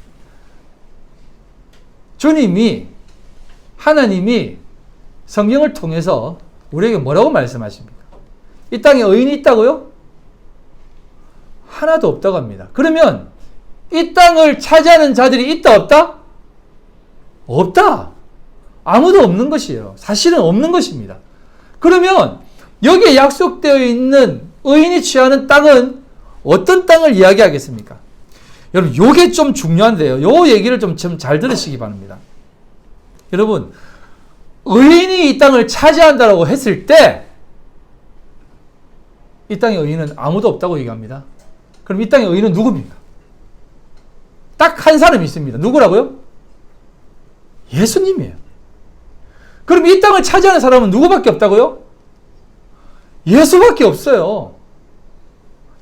주님이 하나님이 성경을 통해서 우리에게 뭐라고 말씀하십니까? 이 땅에 의인이 있다고요? 하나도 없다고 합니다. 그러면 이 땅을 차지하는 자들이 있다 없다? 없다. 아무도 없는 것이에요. 사실은 없는 것입니다. 그러면 여기에 약속되어 있는 의인이 취하는 땅은 어떤 땅을 이야기하겠습니까? 여러분, 요게 좀 중요한데요. 요 얘기를 좀 잘 들으시기 바랍니다. 여러분, 의인이 이 땅을 차지한다고 했을 때 이 땅에 의인은 아무도 없다고 얘기합니다. 그럼 이 땅의 의인은 누굽니까? 딱 한 사람이 있습니다. 누구라고요? 예수님이에요. 그럼 이 땅을 차지하는 사람은 누구밖에 없다고요? 예수밖에 없어요.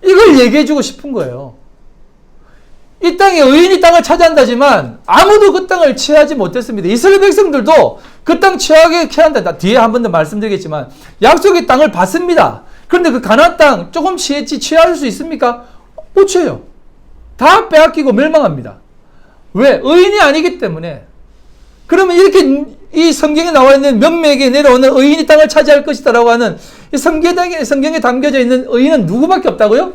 이걸 얘기해주고 싶은 거예요. 이 땅에 의인이 땅을 차지한다지만 아무도 그 땅을 취하지 못했습니다. 이스라엘 백성들도 그 땅 취하게 한다. 뒤에 한 번 더 말씀드리겠지만 약속의 땅을 받습니다. 그런데 그 가나안 땅 조금 취할 수 있습니까? 못 취해요. 다 빼앗기고 멸망합니다. 왜? 의인이 아니기 때문에. 그러면 이렇게 이 성경에 나와 있는 몇몇에게 내려오는 의인이 땅을 차지할 것이다 라고 하는 이 성경에 담겨져 있는 의인은 누구밖에 없다고요?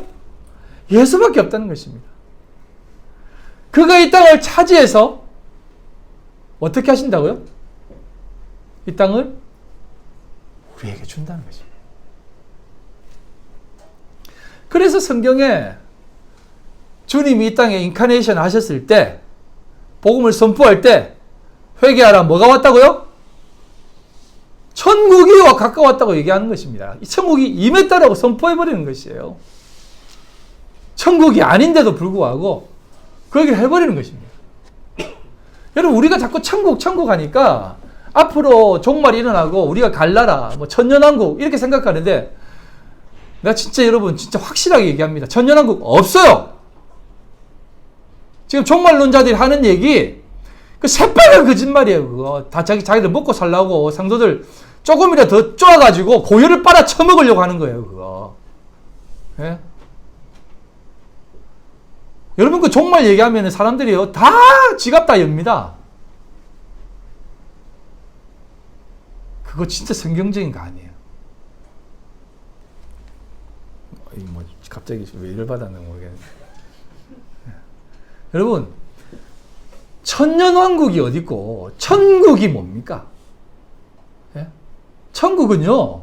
예수밖에 없다는 것입니다. 그가 이 땅을 차지해서 어떻게 하신다고요? 이 땅을 우리에게 준다는 것입니다. 그래서 성경에 주님이 이 땅에 인카네이션 하셨을 때 복음을 선포할 때 회개하라 뭐가 왔다고요? 천국이 가까웠다고 얘기하는 것입니다. 이 천국이 임했다라고 선포해버리는 것이에요. 천국이 아닌데도 불구하고 그 얘기를 해버리는 것입니다. 여러분, 우리가 자꾸 천국 하니까 앞으로 종말이 일어나고 우리가 갈 나라, 뭐 천년왕국 이렇게 생각하는데 내가 진짜 여러분 진짜 확실하게 얘기합니다. 천년왕국 없어요. 지금 종말론자들이 하는 얘기 그 새빨간 거짓말이에요. 그거 다 자기들 먹고 살라고 상도들 조금이라도 더 쪼아가지고 고열을 빨아 처먹으려고 하는 거예요. 그거. 예? 여러분 그 종말 얘기하면 사람들이요 다 지갑 다 엽니다. 그거 진짜 성경적인 거 아니에요. 뭐 갑자기 왜 이를 받았는지 모르겠는데. 여러분, 천년왕국이 어디 있고 천국이 뭡니까? 예? 천국은요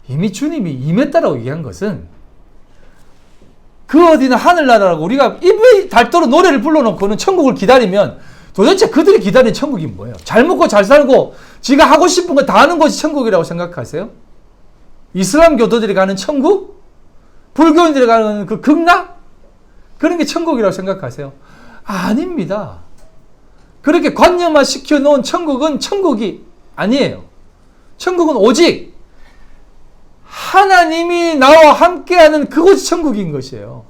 이미 주님이 임했다라고 얘기한 것은 그 어디는 하늘나라라고 우리가 입에 닳도록 노래를 불러놓고는 천국을 기다리면 도대체 그들이 기다리는 천국이 뭐예요? 잘 먹고 잘 살고 지가 하고 싶은 거 다 하는 것이 천국이라고 생각하세요? 이슬람 교도들이 가는 천국? 불교인들이 가는 그 극락? 그런 게 천국이라고 생각하세요? 아닙니다. 그렇게 관념화 시켜놓은 천국은 천국이 아니에요. 천국은 오직 하나님이 나와 함께하는 그곳이 천국인 것이에요.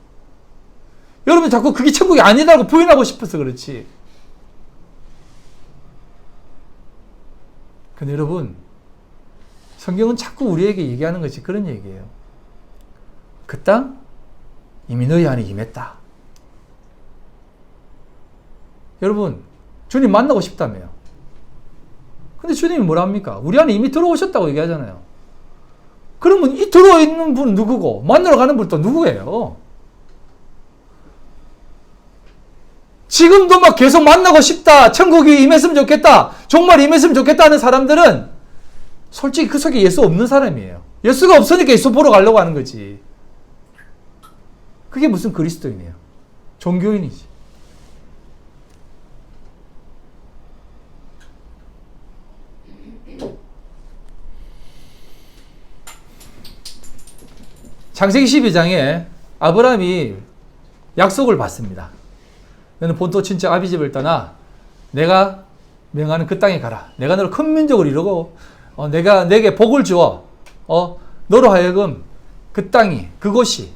여러분 자꾸 그게 천국이 아니다고 부인하고 싶어서 그렇지. 근데 여러분 성경은 자꾸 우리에게 얘기하는 것이 그런 얘기예요. 그 땅 이미 너희 안에 임했다. 여러분 주님 만나고 싶다며요. 근데 주님이 뭐라 합니까? 우리 안에 이미 들어오셨다고 얘기하잖아요. 그러면 이 들어있는 분은 누구고 만나러 가는 분은 또 누구예요? 지금도 막 계속 만나고 싶다. 천국이 임했으면 좋겠다. 정말 임했으면 좋겠다 하는 사람들은 솔직히 그 속에 예수 없는 사람이에요. 예수가 없으니까 예수 보러 가려고 하는 거지. 그게 무슨 그리스도인이에요? 종교인이지. 창세기 12장에 아브라함이 약속을 받습니다. 너는 본토 친척 아비 집을 떠나 내가 명하는 그 땅에 가라. 내가 너를 큰 민족을 이루고 내가 내게 복을 주어 너로 하여금 그 땅이, 그곳이,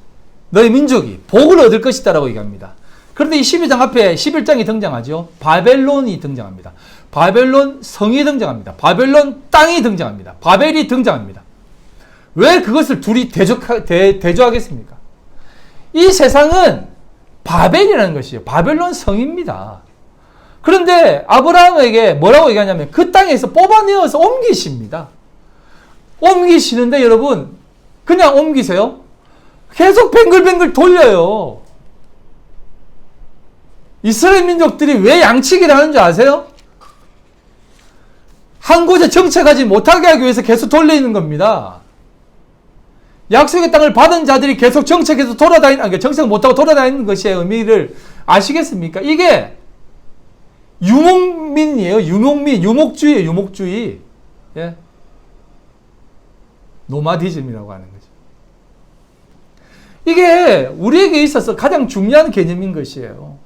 너의 민족이 복을 얻을 것이다 라고 얘기합니다. 그런데 이 12장 앞에 11장이 등장하죠. 바벨론이 등장합니다. 바벨론 성이 등장합니다. 바벨론 땅이 등장합니다. 바벨이 등장합니다. 왜 그것을 둘이 대조하겠습니까? 이 세상은 바벨이라는 것이에요. 바벨론 성입니다. 그런데 아브라함에게 뭐라고 얘기하냐면 그 땅에서 뽑아내어서 옮기십니다. 옮기시는데 여러분 그냥 옮기세요? 계속 뱅글뱅글 돌려요. 이스라엘 민족들이 왜 양치기를 하는 줄 아세요? 한 곳에 정착하지 못하게 하기 위해서 계속 돌리는 겁니다. 약속의 땅을 받은 자들이 계속 정착해서 정착 못하고 돌아다니는 것의 의미를 아시겠습니까? 이게 유목민이에요. 유목주의예요. 유목주의. 예. 노마디즘이라고 하는 거죠. 이게 우리에게 있어서 가장 중요한 개념인 것이에요.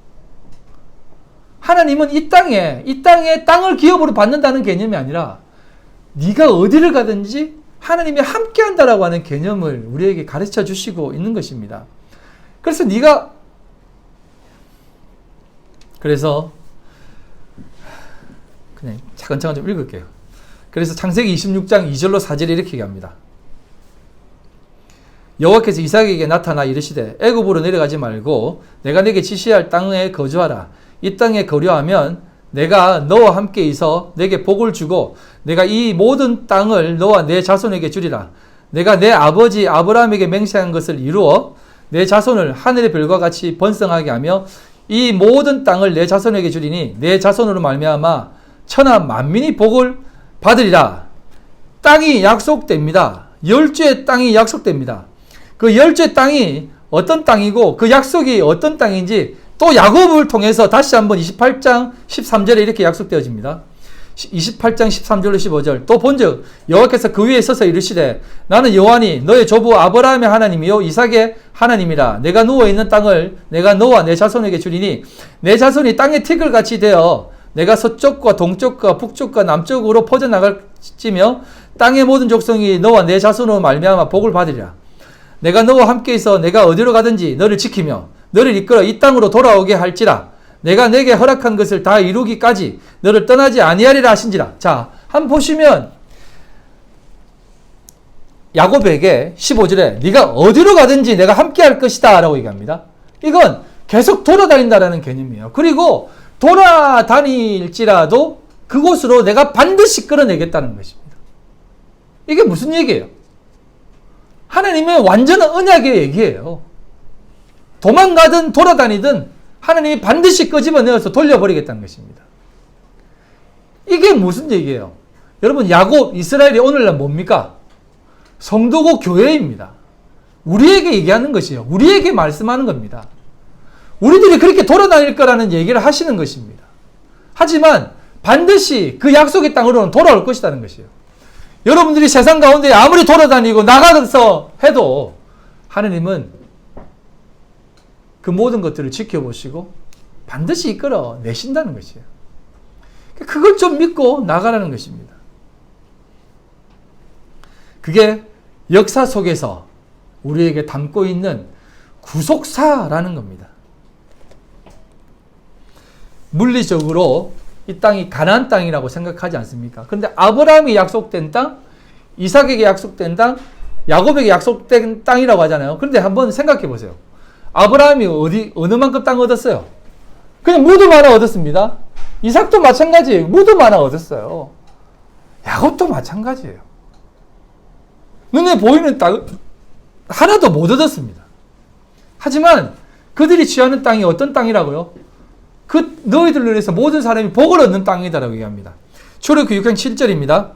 하나님은 이 땅에 땅을 기업으로 받는다는 개념이 아니라 네가 어디를 가든지 하나님이 함께 한다라고 하는 개념을 우리에게 가르쳐 주시고 있는 것입니다. 그래서 그냥 차근차근 좀 읽을게요. 그래서 창세기 26장 2절로 4절에 이렇게 얘기합니다. 여호와께서 이삭에게 나타나 이르시되 애굽으로 내려가지 말고 내가 내게 지시할 땅에 거주하라. 이 땅에 거류하면 내가 너와 함께 있어 내게 복을 주고 내가 이 모든 땅을 너와 내 자손에게 주리라. 내가 내 아버지 아브라함에게 맹세한 것을 이루어 내 자손을 하늘의 별과 같이 번성하게 하며 이 모든 땅을 내 자손에게 주리니 내 자손으로 말미암아 천하 만민이 복을 받으리라. 땅이 약속됩니다. 10주의 땅이 약속됩니다. 그 10주의 땅이 어떤 땅이고 그 약속이 어떤 땅인지 또 야곱을 통해서 다시 한번 28장 13절에 이렇게 약속되어집니다. 28장 13절로 15절 또 본즉 여호와께서 그 위에 서서 이르시되 나는 여호와니 너의 조부 아브라함의 하나님이요 이삭의 하나님이라. 내가 누워있는 땅을 내가 너와 내 자손에게 주리니 내 자손이 땅의 티끌같이 되어 내가 서쪽과 동쪽과 북쪽과 남쪽으로 퍼져나갈지며 땅의 모든 족속이 너와 내 자손으로 말미암아 복을 받으리라. 내가 너와 함께 있어 내가 어디로 가든지 너를 지키며 너를 이끌어 이 땅으로 돌아오게 할지라. 내가 내게 허락한 것을 다 이루기까지 너를 떠나지 아니하리라 하신지라. 자, 한번 보시면 야곱에게 15절에 네가 어디로 가든지 내가 함께 할 것이다 라고 얘기합니다. 이건 계속 돌아다닌다라는 개념이에요. 그리고 돌아다닐지라도 그곳으로 내가 반드시 끌어내겠다는 것입니다. 이게 무슨 얘기예요? 하나님의 완전한 언약의 얘기예요. 도망가든 돌아다니든 하나님이 반드시 끄집어내어서 돌려버리겠다는 것입니다. 이게 무슨 얘기예요? 여러분, 야곱, 이스라엘이 오늘날 뭡니까? 성도고 교회입니다. 우리에게 얘기하는 것이에요. 우리에게 말씀하는 겁니다. 우리들이 그렇게 돌아다닐 거라는 얘기를 하시는 것입니다. 하지만 반드시 그 약속의 땅으로는 돌아올 것이라는 것이에요. 여러분들이 세상 가운데 아무리 돌아다니고 나가서 해도 하나님은 그 모든 것들을 지켜보시고 반드시 이끌어 내신다는 것이에요. 그걸 좀 믿고 나가라는 것입니다. 그게 역사 속에서 우리에게 담고 있는 구속사라는 겁니다. 물리적으로 이 땅이 가나안 땅이라고 생각하지 않습니까? 그런데 아브라함이 약속된 땅, 이삭에게 약속된 땅, 야곱에게 약속된 땅이라고 하잖아요. 그런데 한번 생각해 보세요. 아브라함이 어느 만큼 땅 얻었어요? 그냥 무덤 하나 얻었습니다. 이삭도 마찬가지예요. 무덤 하나 얻었어요. 야곱도 마찬가지예요. 눈에 보이는 땅 하나도 못 얻었습니다. 하지만 그들이 취하는 땅이 어떤 땅이라고요? 그 너희들로 인해서 모든 사람이 복을 얻는 땅이다라고 얘기합니다. 출애굽기 6장 7절입니다.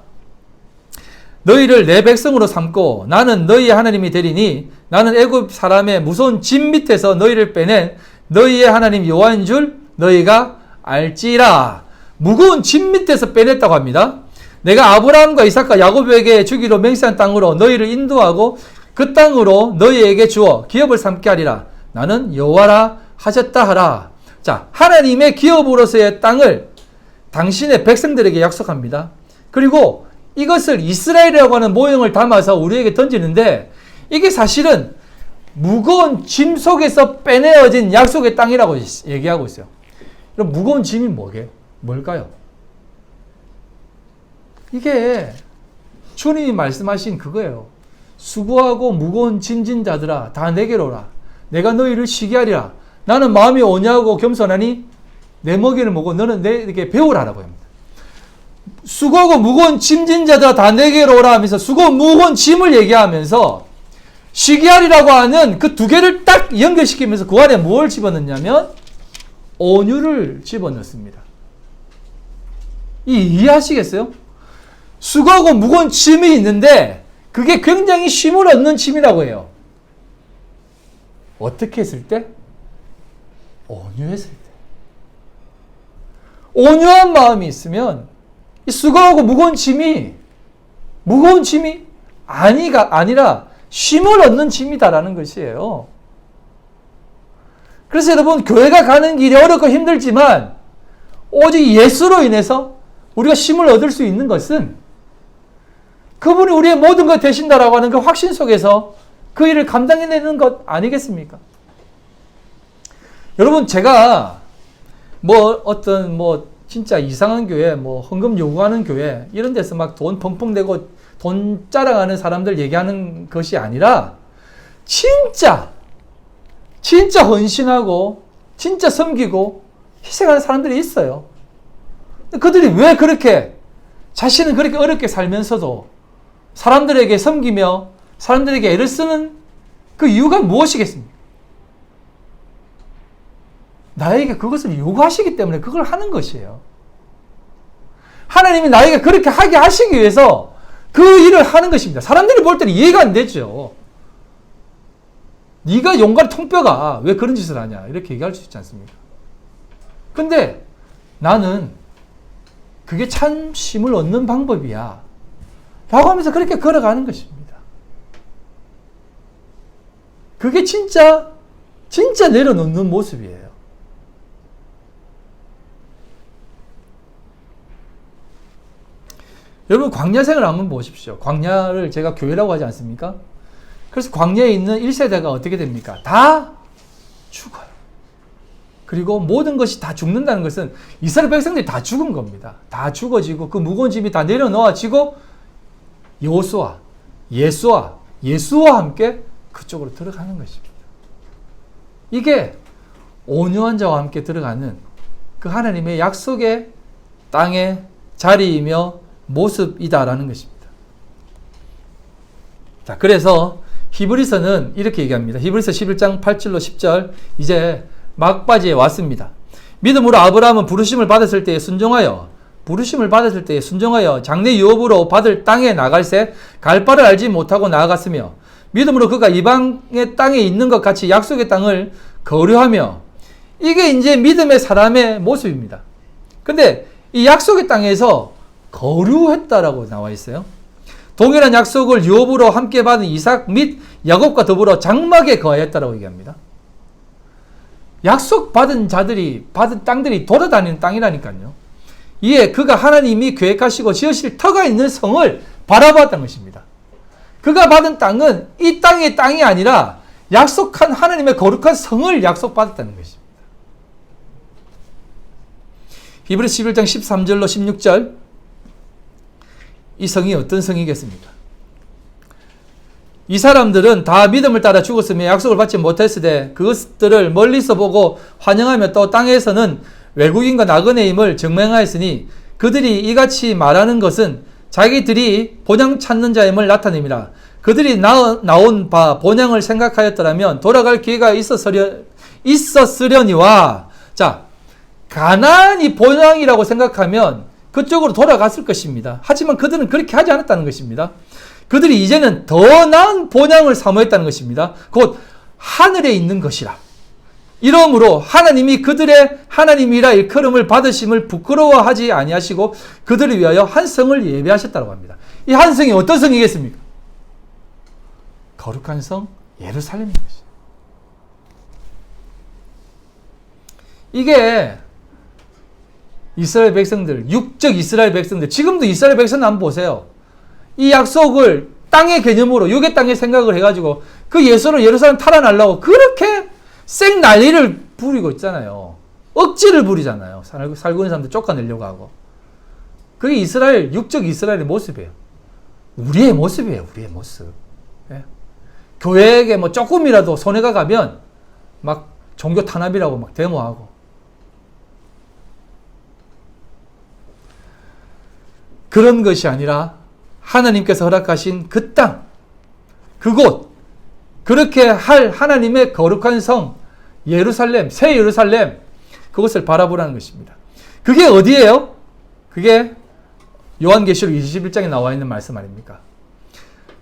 너희를 내 백성으로 삼고 나는 너희의 하나님이 되리니 나는 애굽 사람의 무서운 집 밑에서 너희를 빼낸 너희의 하나님 여호와인 줄 너희가 알지라. 무거운 집 밑에서 빼냈다고 합니다. 내가 아브라함과 이삭과 야곱에게 주기로 맹세한 땅으로 너희를 인도하고 그 땅으로 너희에게 주어 기업을 삼게 하리라. 나는 여호와라 하셨다 하라. 자, 하나님의 기업으로서의 땅을 당신의 백성들에게 약속합니다. 그리고 이것을 이스라엘이라고 하는 모형을 담아서 우리에게 던지는데 이게 사실은 무거운 짐 속에서 빼내어진 약속의 땅이라고 얘기하고 있어요. 그럼 무거운 짐이 뭘까요? 이게 주님이 말씀하신 그거예요. 수고하고 무거운 짐진 자들아 다 내게로 오라. 내가 너희를 쉬게 하리라. 나는 마음이 온유하고 겸손하니 내 먹이를 먹고 너는 내게 배우라라고 합니다. 수고하고 무거운 짐진 자들아 다 내게로 오라 하면서 수고 무거운 짐을 얘기하면서 쉬게 하리라고 하는 그 두 개를 딱 연결시키면서 그 안에 뭘 집어넣냐면 온유를 집어넣습니다. 이해하시겠어요? 수고하고 무거운 짐이 있는데 그게 굉장히 쉼을 얻는 짐이라고 해요. 어떻게 했을 때? 온유했을 때. 온유한 마음이 있으면 이 수고하고 무거운 짐이 아니라 쉼을 얻는 짐이다라는 것이에요. 그래서 여러분, 교회가 가는 길이 어렵고 힘들지만 오직 예수로 인해서 우리가 쉼을 얻을 수 있는 것은 그분이 우리의 모든 것 되신다라고 하는 그 확신 속에서 그 일을 감당해내는 것 아니겠습니까? 여러분, 제가 진짜 이상한 교회, 헌금 요구하는 교회, 이런 데서 막 돈 펑펑 내고 돈 자랑하는 사람들 얘기하는 것이 아니라, 진짜 헌신하고, 진짜 섬기고, 희생하는 사람들이 있어요. 그들이 왜 그렇게, 자신은 그렇게 어렵게 살면서도 사람들에게 섬기며, 사람들에게 애를 쓰는 그 이유가 무엇이겠습니까? 나에게 그것을 요구하시기 때문에 그걸 하는 것이에요. 하나님이 나에게 그렇게 하게 하시기 위해서 그 일을 하는 것입니다. 사람들이 볼 때는 이해가 안 되죠. 네가 용가리 통뼈가 왜 그런 짓을 하냐 이렇게 얘기할 수 있지 않습니까? 근데 나는 그게 참 쉼을 얻는 방법이야 라고 하면서 그렇게 걸어가는 것입니다. 그게 진짜 내려놓는 모습이에요. 여러분, 광야 생활을 한번 보십시오. 광야를 제가 교회라고 하지 않습니까? 그래서 광야에 있는 1세대가 어떻게 됩니까? 다 죽어요. 그리고 모든 것이 다 죽는다는 것은 이스라엘 백성들이 다 죽은 겁니다. 다 죽어지고 그 무거운 짐이 다 내려놓아지고 여호수아, 예수와 함께 그쪽으로 들어가는 것입니다. 이게 온유한 자와 함께 들어가는 그 하나님의 약속의 땅의 자리이며 모습이다라는 것입니다. 자, 그래서 히브리서는 이렇게 얘기합니다. 히브리서 11장 8절로 10절, 이제 막바지에 왔습니다. 믿음으로 아브라함은 부르심을 받았을 때에 순종하여 장래 유업으로 받을 땅에 나갈새 갈 바를 알지 못하고 나아갔으며, 믿음으로 그가 이방의 땅에 있는 것 같이 약속의 땅을 거류하며, 이게 이제 믿음의 사람의 모습입니다. 근데 이 약속의 땅에서 거류했다라고 나와 있어요. 동일한 약속을 유업으로 함께 받은 이삭 및 야곱과 더불어 장막에 거하였다라고 얘기합니다. 약속 받은 자들이 받은 땅들이 돌아다니는 땅이라니까요. 이에 그가 하나님이 계획하시고 지으실 터가 있는 성을 바라봤다는 것입니다. 그가 받은 땅은 이 땅의 땅이 아니라 약속한 하나님의 거룩한 성을 약속받았다는 것입니다. 히브리서 11장 13절로 16절, 이 성이 어떤 성이겠습니까? 이 사람들은 다 믿음을 따라 죽었으며 약속을 받지 못했으되 그것들을 멀리서 보고 환영하며 또 땅에서는 외국인과 나그네임을 증명하였으니 그들이 이같이 말하는 것은 자기들이 본향 찾는 자임을 나타냅니다. 그들이 나온 바 본향을 생각하였더라면 돌아갈 기회가 있었으려니와, 자, 가나안이 본향이라고 생각하면 그쪽으로 돌아갔을 것입니다. 하지만 그들은 그렇게 하지 않았다는 것입니다. 그들이 이제는 더 나은 본향을 사모했다는 것입니다. 곧 하늘에 있는 것이라. 이러므로 하나님이 그들의 하나님이라 일컬음을 받으심을 부끄러워하지 아니하시고 그들을 위하여 한 성을 예배하셨다고 합니다. 이 한 성이 어떤 성이겠습니까? 거룩한 성 예루살렘인 것이에요. 이게 이스라엘 백성들, 육적 이스라엘 백성들, 지금도 이스라엘 백성들 한번 보세요. 이 약속을 땅의 개념으로, 육의 땅의 생각을 해가지고 그 예수로 예루살렘 탈환하려고 그렇게 생 난리를 부리고 있잖아요. 억지를 부리잖아요. 살고 있는 사람들 쫓아내려고 하고. 그게 이스라엘, 육적 이스라엘의 모습이에요. 우리의 모습이에요. 우리의 모습. 예? 교회에게 뭐 조금이라도 손해가 가면 막 종교 탄압이라고 막 데모하고. 그런 것이 아니라 하나님께서 허락하신 그 땅, 그곳, 그렇게 할 하나님의 거룩한 성, 예루살렘, 새 예루살렘, 그것을 바라보라는 것입니다. 그게 어디예요? 그게 요한계시록 21장에 나와 있는 말씀 아닙니까?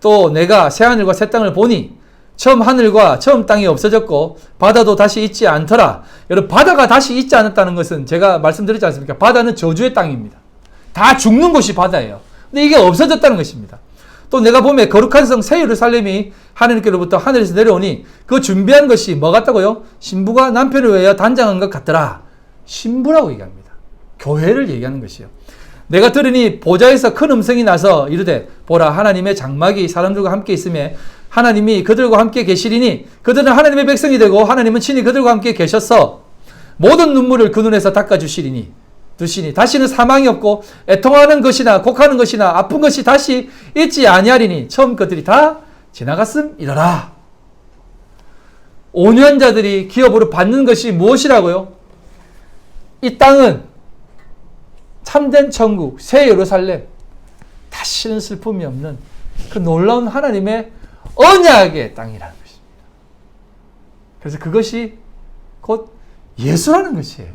또 내가 새 하늘과 새 땅을 보니 처음 하늘과 처음 땅이 없어졌고 바다도 다시 있지 않더라. 여러분, 바다가 다시 있지 않았다는 것은 제가 말씀드렸지 않습니까? 바다는 저주의 땅입니다. 다 죽는 곳이 바다예요. 근데 이게 없어졌다는 것입니다. 또 내가 보면 거룩한 성 새 예루살렘이 하나님께로부터 하늘에서 내려오니 그 준비한 것이 뭐 같다고요? 신부가 남편을 위하여 단장한 것 같더라. 신부라고 얘기합니다. 교회를 얘기하는 것이요. 내가 들으니 보좌에서 큰 음성이 나서 이르되 보라, 하나님의 장막이 사람들과 함께 있으며 하나님이 그들과 함께 계시리니 그들은 하나님의 백성이 되고 하나님은 친히 그들과 함께 계셔서 모든 눈물을 그 눈에서 닦아주시리니 두시니 다시는 사망이 없고 애통하는 것이나 곡하는 것이나 아픈 것이 다시 있지 아니하리니 처음 것들이 다 지나갔음이러라. 온유한 자들이 기업으로 받는 것이 무엇이라고요? 이 땅은 참된 천국, 새 예루살렘, 다시는 슬픔이 없는 그 놀라운 하나님의 언약의 땅이라는 것입니다. 그래서 그것이 곧 예수라는 것이에요.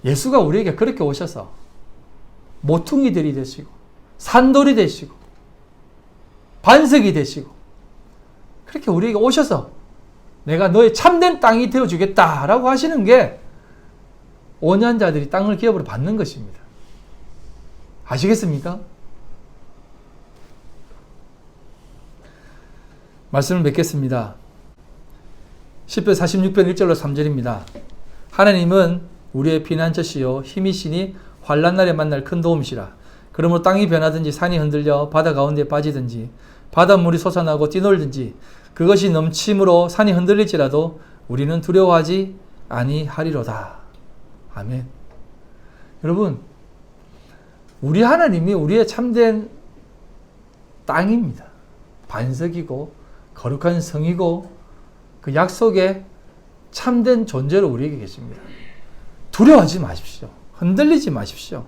예수가 우리에게 그렇게 오셔서 모퉁이들이 되시고 산돌이 되시고 반석이 되시고 그렇게 우리에게 오셔서 내가 너의 참된 땅이 되어주겠다라고 하시는 게 온유한 자들이 땅을 기업으로 받는 것입니다. 아시겠습니까? 말씀을 맺겠습니다. 10편 46편 1절로 3절입니다. 하나님은 우리의 피난처시요 힘이시니 환난날에 만날 큰 도움이시라. 그러므로 땅이 변하든지 산이 흔들려 바다 가운데 빠지든지 바닷물이 솟아나고 뛰놀든지 그것이 넘침으로 산이 흔들릴지라도 우리는 두려워하지 아니하리로다. 아멘. 여러분, 우리 하나님이 우리의 참된 땅입니다. 반석이고 거룩한 성이고 그 약속의 참된 존재로 우리에게 계십니다. 두려워하지 마십시오. 흔들리지 마십시오.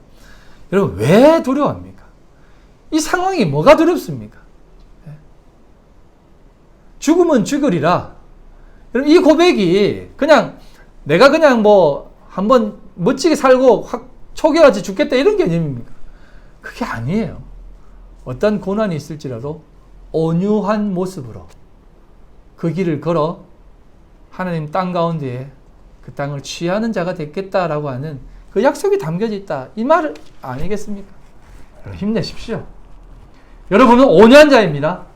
여러분, 왜 두려워합니까? 이 상황이 뭐가 두렵습니까? 죽으면 죽으리라. 여러분, 이 고백이 그냥 내가 그냥 뭐 한번 멋지게 살고 확 초기화지 죽겠다 이런 개념입니까? 그게 아니에요. 어떤 고난이 있을지라도 온유한 모습으로 그 길을 걸어 하나님 땅 가운데에 그 땅을 취하는 자가 됐겠다라고 하는 그 약속이 담겨져 있다. 이 말 아니겠습니까? 힘내십시오. 여러분은 온유한 자입니다.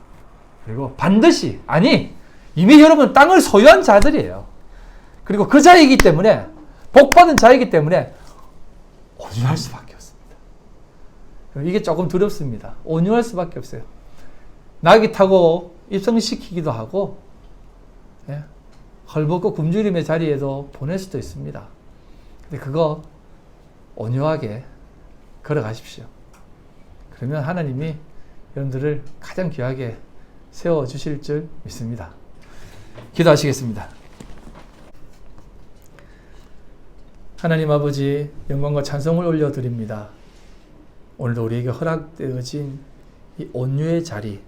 그리고 반드시, 아니, 이미 여러분 땅을 소유한 자들이에요. 그리고 그 자이기 때문에, 복받은 자이기 때문에 온유할 수밖에 없습니다. 이게 조금 두렵습니다. 온유할 수밖에 없어요. 낙이 타고 입성시키기도 하고, 예, 헐벗고 굶주림의 자리에도 보낼 수도 있습니다. 근데 그거 온유하게 걸어가십시오. 그러면 하나님이 여러분들을 가장 귀하게 세워주실 줄 믿습니다. 기도하시겠습니다. 하나님 아버지, 영광과 찬송을 올려드립니다. 오늘도 우리에게 허락되어진 이 온유의 자리,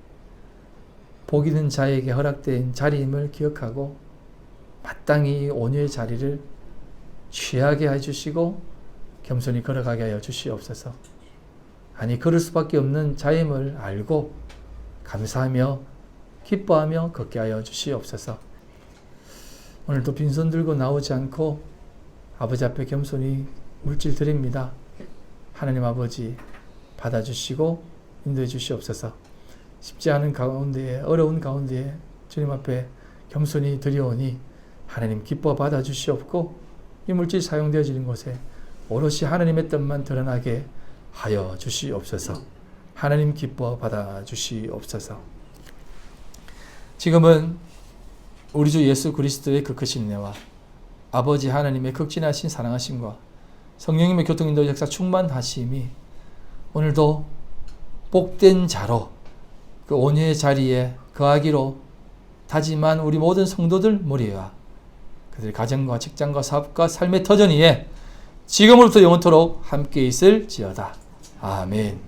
복 있는 자에게 허락된 자리임을 기억하고 마땅히 이 온유의 자리를 취하게 해주시고 겸손히 걸어가게 하여 주시옵소서. 아니, 그럴 수밖에 없는 자임을 알고 감사하며 기뻐하며 걷게 하여 주시옵소서. 오늘도 빈손 들고 나오지 않고 아버지 앞에 겸손히 물질 드립니다. 하나님 아버지 받아주시고 인도해 주시옵소서. 쉽지 않은 가운데에, 어려운 가운데에 주님 앞에 겸손히 드려오니 하나님 기뻐 받아 주시옵고, 이 물질 사용되어지는 곳에 오롯이 하나님의 뜻만 드러나게 하여 주시옵소서. 하나님 기뻐 받아 주시옵소서. 지금은 우리 주 예수 그리스도의 그 크신 은혜와 아버지 하나님의 극진하신 사랑하심과 성령님의 교통인도 역사 충만하심이 오늘도 복된 자로 그 온유의 자리에 거하기로 다짐한 우리 모든 성도들 머리와 그들 가정과 직장과 사업과 삶의 터전 위에 지금으로부터 영원토록 함께 있을지어다. 아멘.